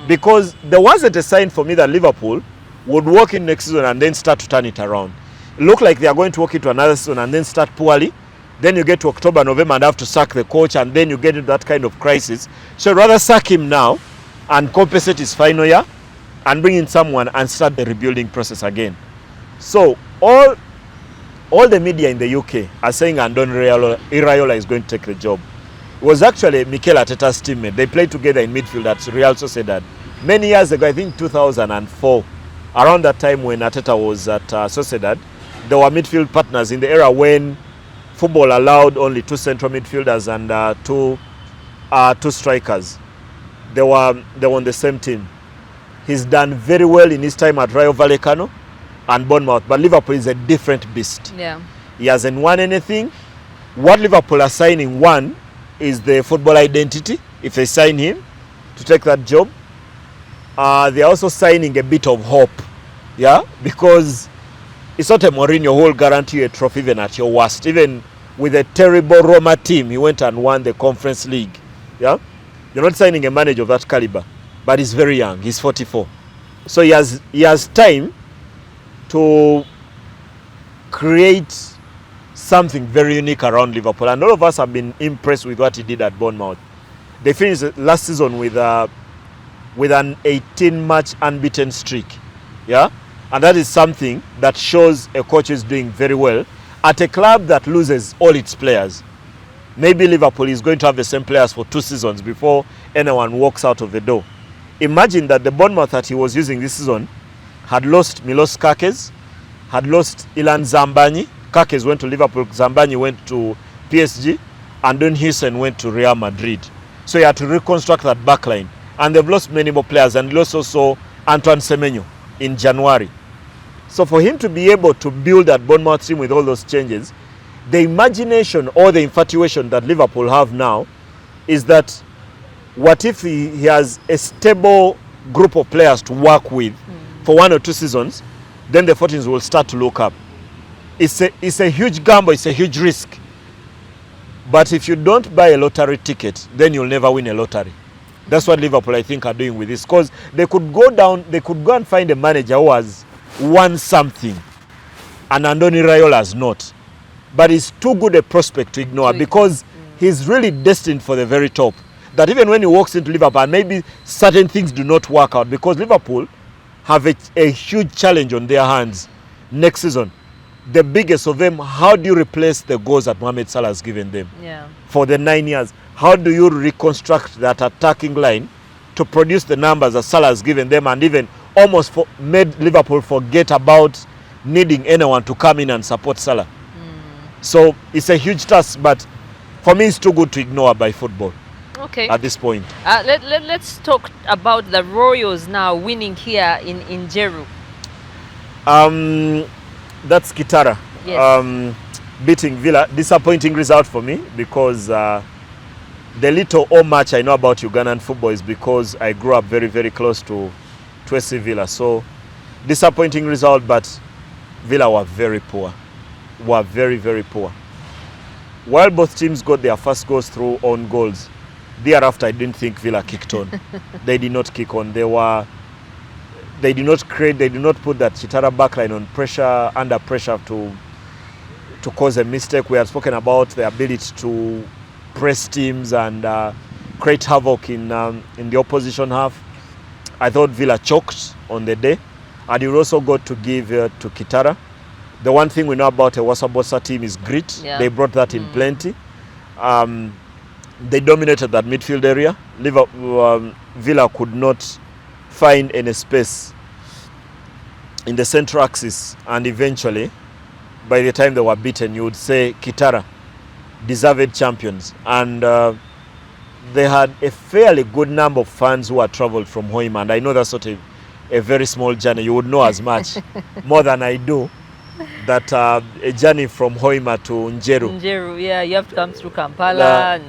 Speaker 3: Because there wasn't a sign for me that Liverpool would walk in next season and then start to turn it around. It looked like they are going to walk into another season and then start poorly. Then you get to October, November and have to sack the coach, and then you get into that kind of crisis. So rather sack him now and compensate his final year and bring in someone and start the rebuilding process again. So all the media in the UK are saying Andoni Iraola is going to take the job. It was actually Mikel Arteta's teammate. They played together in midfield at Real Sociedad many years ago, I think 2004. Around that time when Arteta was at Sociedad, they were midfield partners in the era when football allowed only 2 central midfielders and two strikers. They were on the same team. He's done very well in his time at Rayo Vallecano and Bournemouth, but Liverpool is a different beast.
Speaker 2: Yeah.
Speaker 3: He hasn't won anything. What Liverpool are signing, one, is the football identity, if they sign him to take that job. They're also signing a bit of hope, yeah, because it's not a Mourinho who will guarantee you a trophy even at your worst. Even with a terrible Roma team, he went and won the Conference League Yeah, you're not signing a manager of that caliber, but he's very young. He's 44, so he has time to create something very unique around Liverpool, and all of us have been impressed with what he did at Bournemouth. They finished last season with an 18-match unbeaten streak, yeah, and that is something that shows a coach is doing very well at a club that loses all its players. Maybe Liverpool is going to have the same players for 2 seasons before anyone walks out of the door. Imagine that the Bournemouth that he was using this season had lost Milos Kakes, had lost Ilan Zambanyi. Kakes went to Liverpool, Zambanyi went to PSG, and then Hussein went to Real Madrid. So he had to reconstruct that back line. And they've lost many more players, and lost also Antoine Semenyo in January. So for him to be able to build that Bournemouth team with all those changes, the imagination or the infatuation that Liverpool have now is that what if he has a stable group of players to work with for 1 or 2 seasons, then the fortunes will start to look up. It's a huge gamble, it's a huge risk. But if you don't buy a lottery ticket, then you'll never win a lottery. That's what Liverpool, I think, are doing with this, because they could go and find a manager who has won something, and Andoni Iraola has not. But he's too good a prospect to ignore, because he's really destined for the very top. That even when he walks into Liverpool, maybe certain things do not work out, because Liverpool have a huge challenge on their hands next season. The biggest of them, how do you replace the goals that Mohamed Salah has given them for the 9 years? How do you reconstruct that attacking line to produce the numbers that Salah has given them, and even almost made Liverpool forget about needing anyone to come in and support Salah? So it's a huge task, but for me it's too good to ignore by football.
Speaker 2: Okay.
Speaker 3: At this point.
Speaker 2: Let's talk about the Royals now winning here in Jeru.
Speaker 3: That's Kitara.
Speaker 2: Yes.
Speaker 3: Beating Villa. Disappointing result for me, because the little or much I know about Ugandan football is because I grew up very, very close to SC Villa. So disappointing result, but Villa were very poor. Were very, very poor. While both teams got their first goals through own goals, thereafter I didn't think Villa kicked on. They did not kick on. They did not create, they did not put that Kitara backline on pressure, under pressure to cause a mistake. We have spoken about the ability to press teams and create havoc in the opposition half. I thought Villa choked on the day, and you also got to give to Kitara. The one thing we know about a Wasabosa team is grit.
Speaker 2: Yeah.
Speaker 3: They brought that in plenty. They dominated that midfield area. Villa could not find any space in the central axis, and eventually, by the time they were beaten, you would say Kitara, deserved champions. And they had a fairly good number of fans who had traveled from Hoima, and I know that's not a very small journey. You would know as much, more than I do, that a journey from Hoima to Njeru.
Speaker 2: Njeru, yeah, you have to come through Kampala. And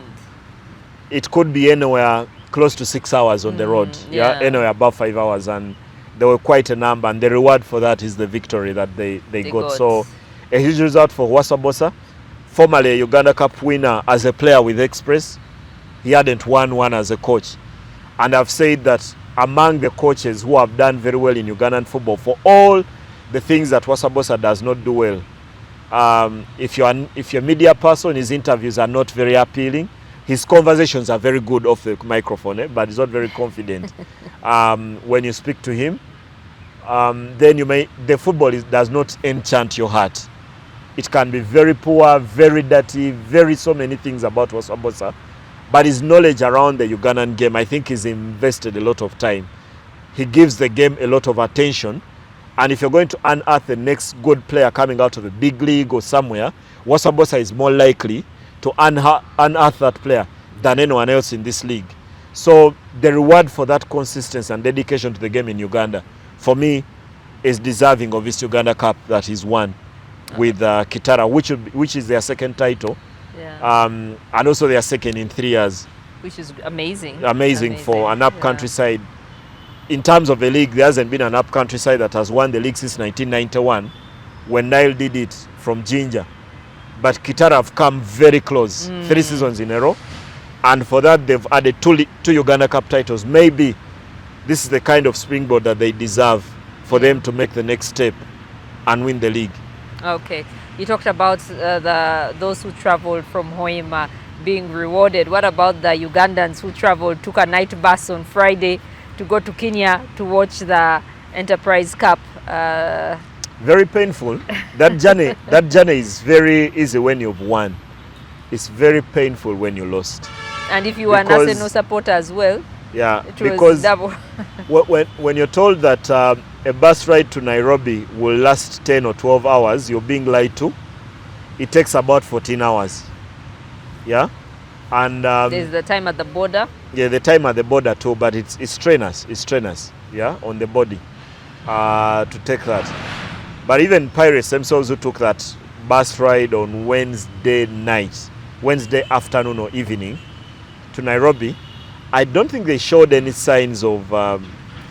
Speaker 3: it could be anywhere close to 6 hours on the road, anywhere above 5 hours, and there were quite a number, and the reward for that is the victory that they got. So a huge result for Wasabosa, formerly a Uganda Cup winner as a player with Express. He hadn't won one as a coach, and I've said that among the coaches who have done very well in Ugandan football, for all the things that Wasabosa does not do well, if you're a media person, his interviews are not very appealing. His conversations are very good off the microphone, but he's not very confident when you speak to him. Then the football does not enchant your heart. It can be very poor, very dirty, so many things about Wasabosa. But his knowledge around the Ugandan game, I think he's invested a lot of time. He gives the game a lot of attention. And if you're going to unearth the next good player coming out of a big league or somewhere, Wasabosa is more likely to unearth that player than anyone else in this league. So the reward for that consistency and dedication to the game in Uganda, for me, is deserving of this Uganda Cup that he's won with Kitara, which is their second title, and also their second in 3 years.
Speaker 2: Which is amazing.
Speaker 3: Amazing for an up-country side. In terms of a league, there hasn't been an up-country side that has won the league since 1991, when Nile did it from Jinja. But Kitara have come very close, 3 seasons in a row. And for that, they've added two Uganda Cup titles. Maybe this is the kind of springboard that they deserve for them to make the next step and win the league.
Speaker 2: Okay. You talked about those who traveled from Hoima being rewarded. What about the Ugandans who traveled, took a night bus on Friday to go to Kenya to watch the Enterprise Cup?
Speaker 3: Very painful. That journey is very easy when you've won. It's very painful when you lost.
Speaker 2: And if you were an Arsenal supporter as well,
Speaker 3: yeah,
Speaker 2: it was
Speaker 3: because
Speaker 2: double.
Speaker 3: when you're told that a bus ride to Nairobi will last 10 or 12 hours, you're being lied to. It takes about 14 hours. Yeah, and
Speaker 2: there's the time at the border.
Speaker 3: Yeah, the time at the border too, but it's trainers. Yeah, on the body to take that. But even Pirates themselves who took that bus ride on Wednesday afternoon or evening to Nairobi, I don't think they showed any signs of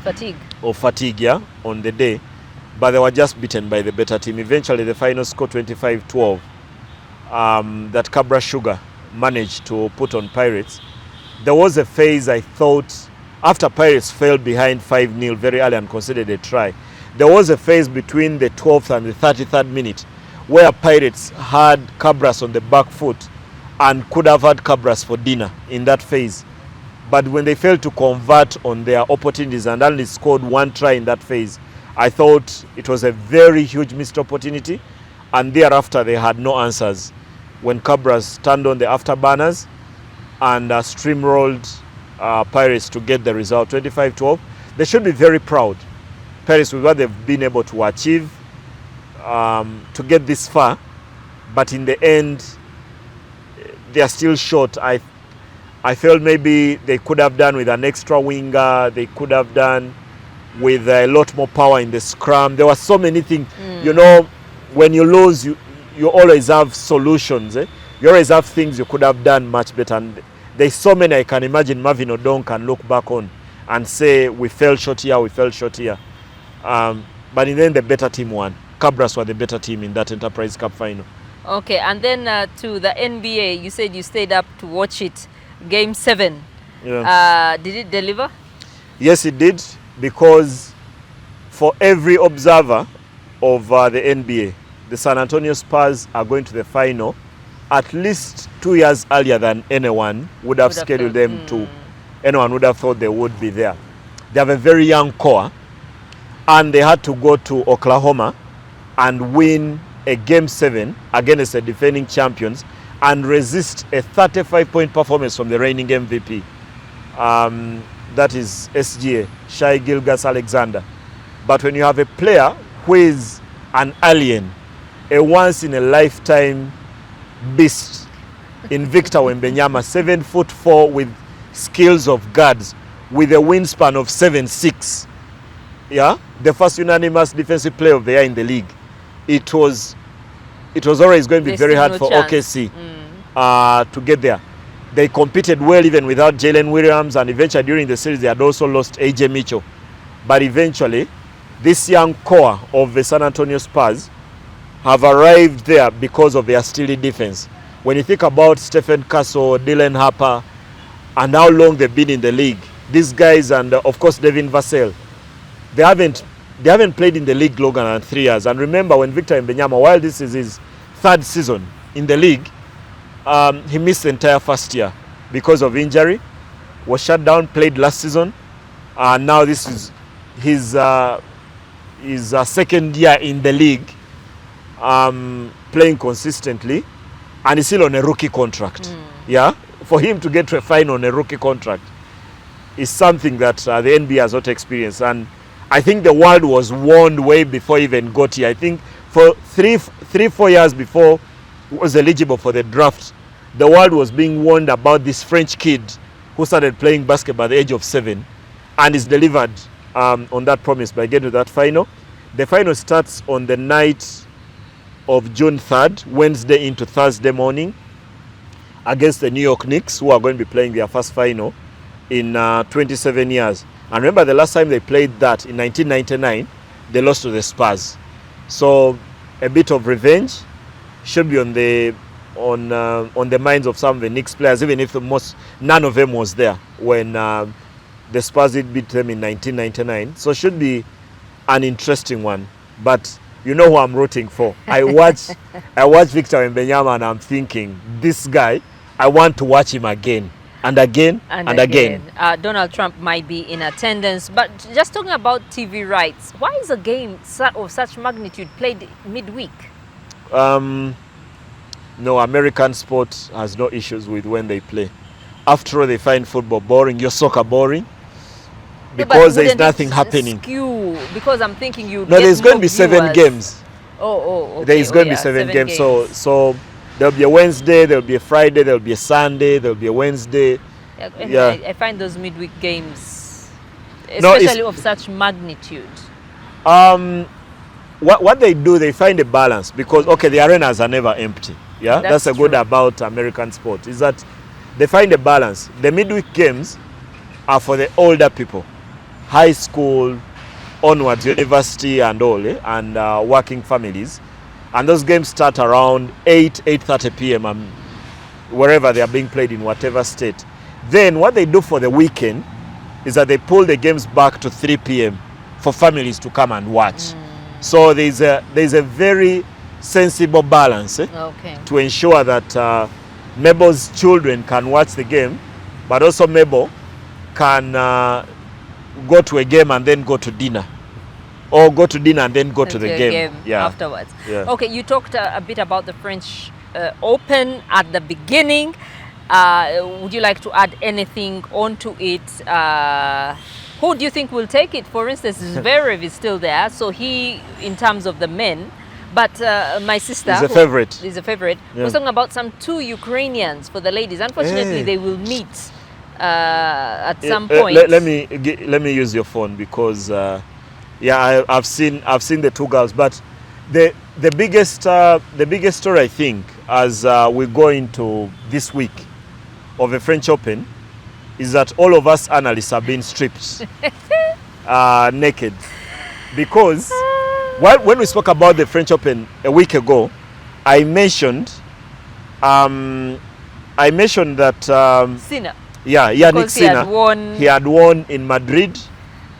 Speaker 3: fatigue, yeah, on the day, but they were just beaten by the better team. Eventually, the final score 25-12. That Cabra Sugar managed to put on Pirates. There was a phase, I thought, after Pirates fell behind 5-0 very early and conceded a try, there was a phase between the 12th and the 33rd minute where Pirates had Cabras on the back foot and could have had Cabras for dinner in that phase. But when they failed to convert on their opportunities and only scored one try in that phase, I thought it was a very huge missed opportunity, and thereafter they had no answers. When Cabras turned on the afterburners and steamrolled Pirates to get the result, 25-12. They should be very proud, Pirates, with what they've been able to achieve to get this far. But in the end, they are still short. I felt maybe they could have done with an extra winger. They could have done with a lot more power in the scrum. There were so many things. You know, when you lose, you always have solutions. You always have things you could have done much better. And there's so many I can imagine Marvin Odong can look back on and say, we fell short here, we fell short here. But in the end, the better team won. Cabras were the better team in that Enterprise Cup final.
Speaker 2: Okay, and then to the NBA, you said you stayed up to watch it. Game 7. Yeah. Did it deliver?
Speaker 3: Yes, it did, because for every observer of the NBA, the San Antonio Spurs are going to the final at least 2 years earlier than anyone would have scheduled them to. Anyone would have thought they would be there. They have a very young core, and they had to go to Oklahoma and win a Game 7 against the defending champions and resist a 35-point performance from the reigning MVP. That is SGA, Shai Gilgeous-Alexander. But when you have a player who is an alien, a once-in-a-lifetime beast in Victor Wembanyama, 7'4" with skills of guards, with a wingspan of 7'6", yeah, the first unanimous defensive player of the year in the league. It was always going to be very hard for OKC to get there. They competed well even without Jalen Williams, and eventually during the series they had also lost AJ Mitchell. But eventually, this young core of the San Antonio Spurs have arrived there because of their steely defense. When you think about Stephen Castle, Dylan Harper, and how long they've been in the league, these guys, and of course Devin Vassell, they haven't played in the league longer than 3 years. And remember, when Victor Wembanyama, while this is his 3rd season in the league, he missed the entire first year because of injury, was shut down, played last season, and now this is his 2nd year in the league, playing consistently, and he's still on a rookie contract. Yeah, for him to get to a final on a rookie contract is something that the NBA has not experienced. And I think the world was warned way before he even got here. I think for 4 years before he was eligible for the draft, the world was being warned about this French kid who started playing basketball at the age of 7 and is delivered on that promise by getting to that final. The final starts on the night of June 3rd, Wednesday into Thursday morning, against the New York Knicks, who are going to be playing their first final in 27 years. And remember, the last time they played that in 1999, they lost to the Spurs. So a bit of revenge should be on the on the minds of some of the Knicks players, even if none of them was there when the Spurs did beat them in 1999. So should be an interesting one. But you know who I'm rooting for. I watch Victor Wembanyama and I'm thinking, this guy, I want to watch him again. And again, and again.
Speaker 2: Donald Trump might be in attendance. But just talking about TV rights, why is a game of such magnitude played midweek?
Speaker 3: No, American sport has no issues with when they play. After all, they find football boring, your soccer boring, because there is nothing happening.
Speaker 2: Because I'm thinking
Speaker 3: No, there's going to be 7 games.
Speaker 2: Okay.
Speaker 3: There is going to be 7 games. So there'll be a Wednesday, there'll be a Friday, there'll be a Sunday, there'll be a Wednesday.
Speaker 2: Yeah. I find those midweek games, especially of such magnitude.
Speaker 3: What they do, they find a balance, because okay, the arenas are never empty. Yeah, that's a good about American sport, is that they find a balance. The midweek games are for the older people, high school onwards, university and all, and working families. And those games start around 8:30 p.m. Wherever they are being played in whatever state. Then what they do for the weekend is that they pull the games back to 3 p.m. for families to come and watch. So there's a very sensible balance to ensure that Mabel's children can watch the game, but also Mabel can go to a game and then go to dinner, or go to dinner and then go to the game
Speaker 2: afterwards. Okay, you talked a bit about the French Open at the beginning. Would you like to add anything onto it? Who do you think will take it? For instance, Zverev is still there, so he, in terms of the men, but my sister
Speaker 3: is a favorite.
Speaker 2: Was talking about some 2 Ukrainians for the ladies. Unfortunately, they will meet at some point.
Speaker 3: Let me use your phone, because I've seen the 2 girls, but the biggest story, I think, as we go into this week of the French Open, is that all of us analysts have been stripped naked, because when we spoke about the French Open a week ago, I mentioned that
Speaker 2: Sinner.
Speaker 3: Yannick Sinner. He had won in Madrid.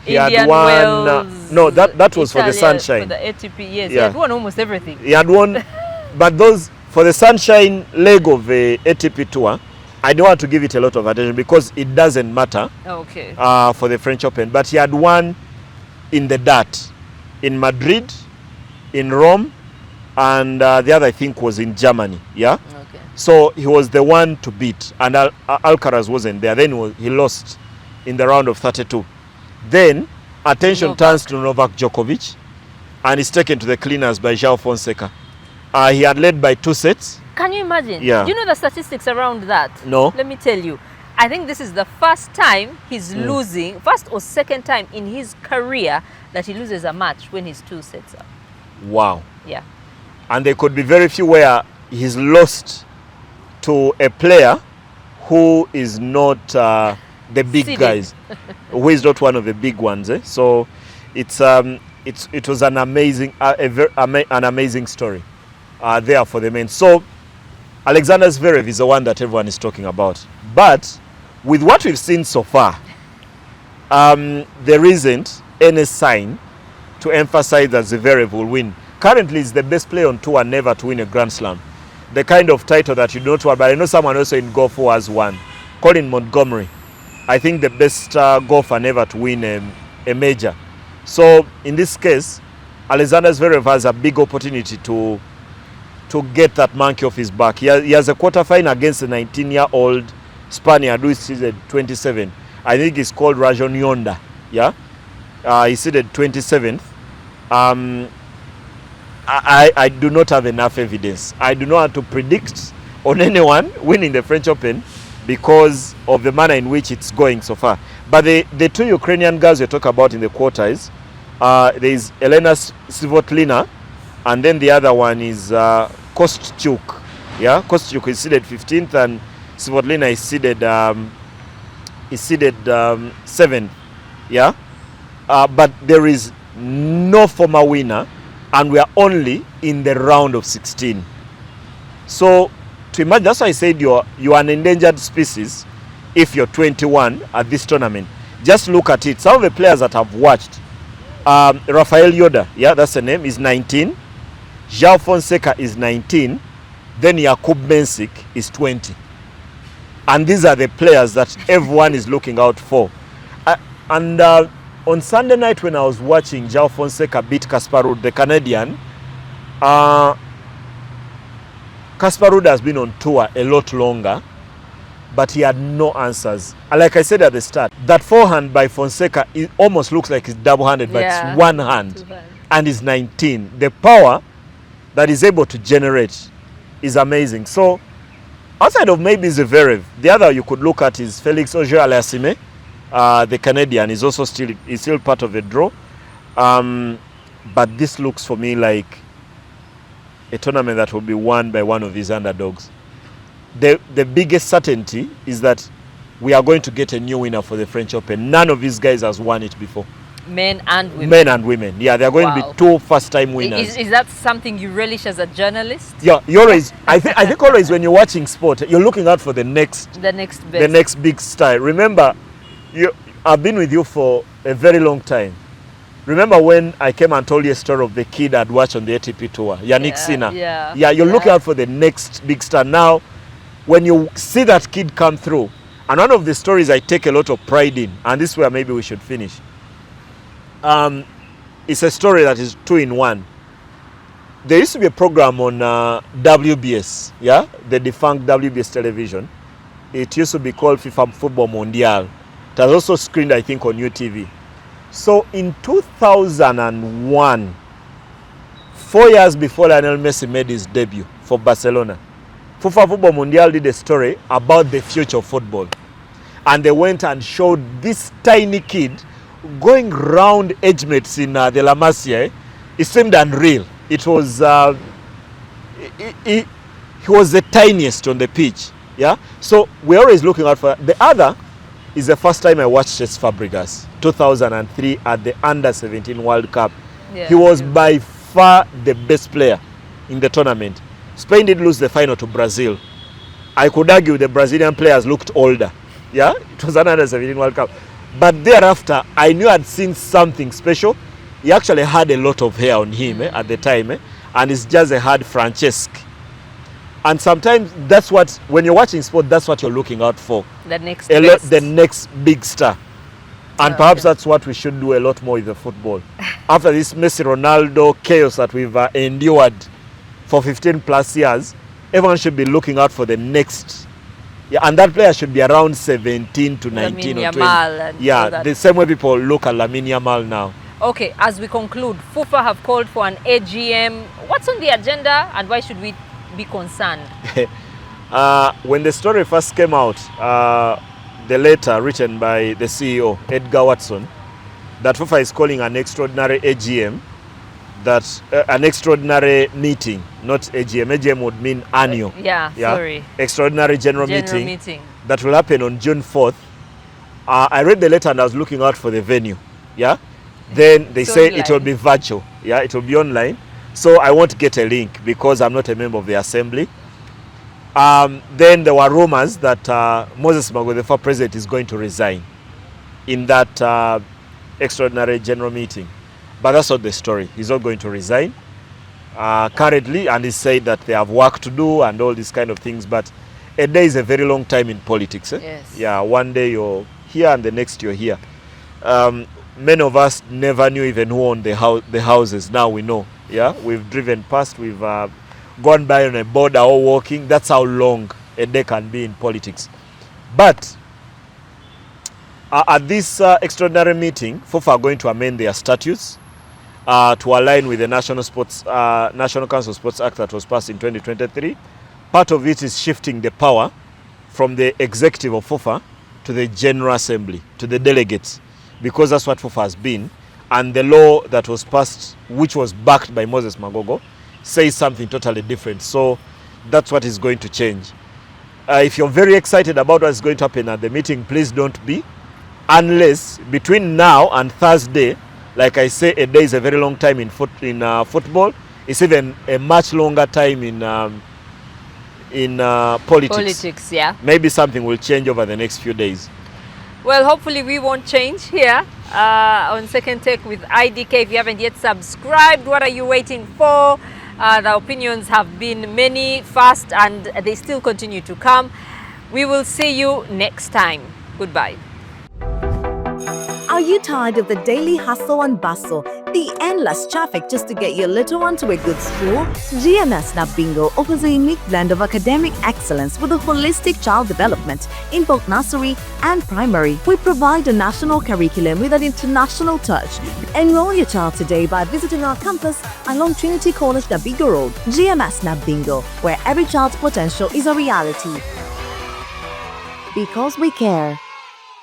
Speaker 3: He had won.
Speaker 2: Wales,
Speaker 3: that was
Speaker 2: Italia,
Speaker 3: for the Sunshine.
Speaker 2: For the ATP, yes. He had won almost everything.
Speaker 3: He had won, but those for the Sunshine leg of the ATP tour, I don't want to give it a lot of attention, because it doesn't matter for the French Open. But he had won in the dart, in Madrid, in Rome, and the other, I think, was in Germany. So he was the one to beat, and Alcaraz wasn't there. Then he lost in the round of 32. Then attention turns to Novak Djokovic, and he's taken to the cleaners by João Fonseca. He had led by 2 sets.
Speaker 2: Can you imagine? Do you know the statistics around that?
Speaker 3: No.
Speaker 2: Let me tell you. I think this is the first time he's losing, first or second time in his career that he loses a match when he's 2 sets up.
Speaker 3: Wow.
Speaker 2: Yeah.
Speaker 3: And there could be very few where he's lost to a player who is not the big guys, who is not one of the big ones. So it was an amazing story there for the men. So Alexander Zverev is the one that everyone is talking about. But with what we've seen so far, there isn't any sign to emphasize that Zverev will win. Currently, he's the best player on tour never to win a Grand Slam. The kind of title that you don't want, but I know someone also in golf who has won. Colin Montgomery, I think the best golfer never to win a major. So in this case, Alexander Zverev has a big opportunity to get that monkey off his back. He has a quarterfinal against a 19-year-old Spaniard who is seeded 27. I think he's called Rajon Yonda. He's seeded 27th. I do not have enough evidence. I do not want to predict on anyone winning the French Open because of the manner in which it's going so far. But the 2 Ukrainian girls we talk about in the quarters, there is Elena Svitolina, and then the other one is Kostyuk. Kostyuk is seeded 15th, and Svitolina is seeded 7th. But there is no former winner, and we are only in the round of 16. So to imagine. That's why I said you're an endangered species if you're 21 at this tournament. Just look at it. Some of the players that I've watched, Rafael Yoda, yeah, that's the name, is 19. João Fonseca is 19. Then Jakub Mensik is 20. And these are the players that everyone is looking out for. On Sunday night when I was watching João Fonseca beat Casper Ruud, the Canadian, Casper Ruud has been on tour a lot longer, but he had no answers. And like I said at the start, that forehand by Fonseca, it almost looks like it's double-handed, but it's one hand, and he's 19. The power that he's able to generate is amazing. So outside of maybe Zverev, the other you could look at is Felix Auger-Aliassime, the Canadian, is also still part of the draw. But this looks for me like a tournament that will be won by one of these underdogs. The biggest certainty is that we are going to get a new winner for the French Open. None of these guys has won it before.
Speaker 2: Men and women.
Speaker 3: Men and women. Yeah, they are going to be two first-time winners.
Speaker 2: Is that something you relish as a journalist?
Speaker 3: Yeah, you always. I think always when you're watching sport, you're looking out for the next big star. Remember, I've been with you for a very long time. Remember when I came and told you a story of the kid I'd watched on the ATP tour, Yannick Sinner? Yeah, you're looking out for the next big star. Now, when you see that kid come through, and one of the stories I take a lot of pride in, and this is where maybe we should finish. It's a story that is 2-in-1. There used to be a program on WBS, yeah, the defunct WBS television. It used to be called FIFA Football Mondial. It was also screened, I think, on UTV. So in 2001, 4 years before Lionel Messi made his debut for Barcelona, FIFA Football Mondial did a story about the future of football. And they went and showed this tiny kid going round age mates in the La Masia. It seemed unreal. It was he was the tiniest on the pitch. Yeah. So we're always looking out for the other. Is the first time I watched Cesc Fabregas, 2003 at the Under-17 World Cup. Yeah, he was by far the best player in the tournament. Spain did lose the final to Brazil. I could argue the Brazilian players looked older. Yeah, it was an Under-17 World Cup. But thereafter, I knew I'd seen something special. He actually had a lot of hair on him at the time, and it's just a hard Francesc. And sometimes that's what, when you're watching sport, that's what you're looking out for.
Speaker 2: The next
Speaker 3: the next big star. And perhaps that's what we should do a lot more with the football. After this Messi Ronaldo chaos that we've endured for 15 plus years, everyone should be looking out for the next. Yeah, and that player should be around 17 to 19 or 20. Yeah, the same way people look at Lamine Yamal now.
Speaker 2: Okay, as we conclude, Fufa have called for an AGM. What's on the agenda and why should we be concerned?
Speaker 3: When the story first came out, the letter written by the CEO, Edgar Watson, that FIFA is calling an extraordinary AGM, that an extraordinary meeting, not AGM. AGM would mean annual.
Speaker 2: Sorry.
Speaker 3: Extraordinary general meeting that will happen on June 4th. I read the letter and I was looking out for the venue. Yeah. Then they say it will be virtual. Yeah, it will be online. So I won't get a link because I'm not a member of the assembly. Then there were rumors that Moses Mago, the former president, is going to resign in that extraordinary general meeting. But that's not the story. He's not going to resign currently, and he said that they have work to do and all these kind of things. But a day is a very long time in politics.
Speaker 2: Yes.
Speaker 3: Yeah, one day you're here and the next you're here. Many of us never knew even who owned the houses. Now we know. Yeah, we've driven past, we've gone by on a border or walking. That's how long a day can be in politics. But at this extraordinary meeting, FIFA are going to amend their statutes to align with the National Council Sports Act that was passed in 2023. Part of it is shifting the power from the executive of FIFA to the General Assembly, to the delegates, because that's what FIFA has been. And the law that was passed, which was backed by Moses Magogo, says something totally different. So that's what is going to change. If you're very excited about what's going to happen at the meeting, please don't be. Unless between now and Thursday, like I say, a day is a very long time in football. It's even a much longer time in politics.
Speaker 2: Politics, yeah.
Speaker 3: Maybe something will change over the next few days.
Speaker 2: Well, hopefully we won't change here on Second Take with IDK. If you haven't yet subscribed, what are you waiting for? The opinions have been many, fast, and they still continue to come. We will see you next time. Goodbye.
Speaker 1: Are you tired of the daily hustle and bustle, the endless traffic just to get your little one to a good school? GMS Bingo offers a unique blend of academic excellence with a holistic child development in both nursery and primary. We provide a national curriculum with an international touch. Enroll your child today by visiting our campus along Trinity College Nabingo Road. GMS Bingo, where every child's potential is a reality. Because we care.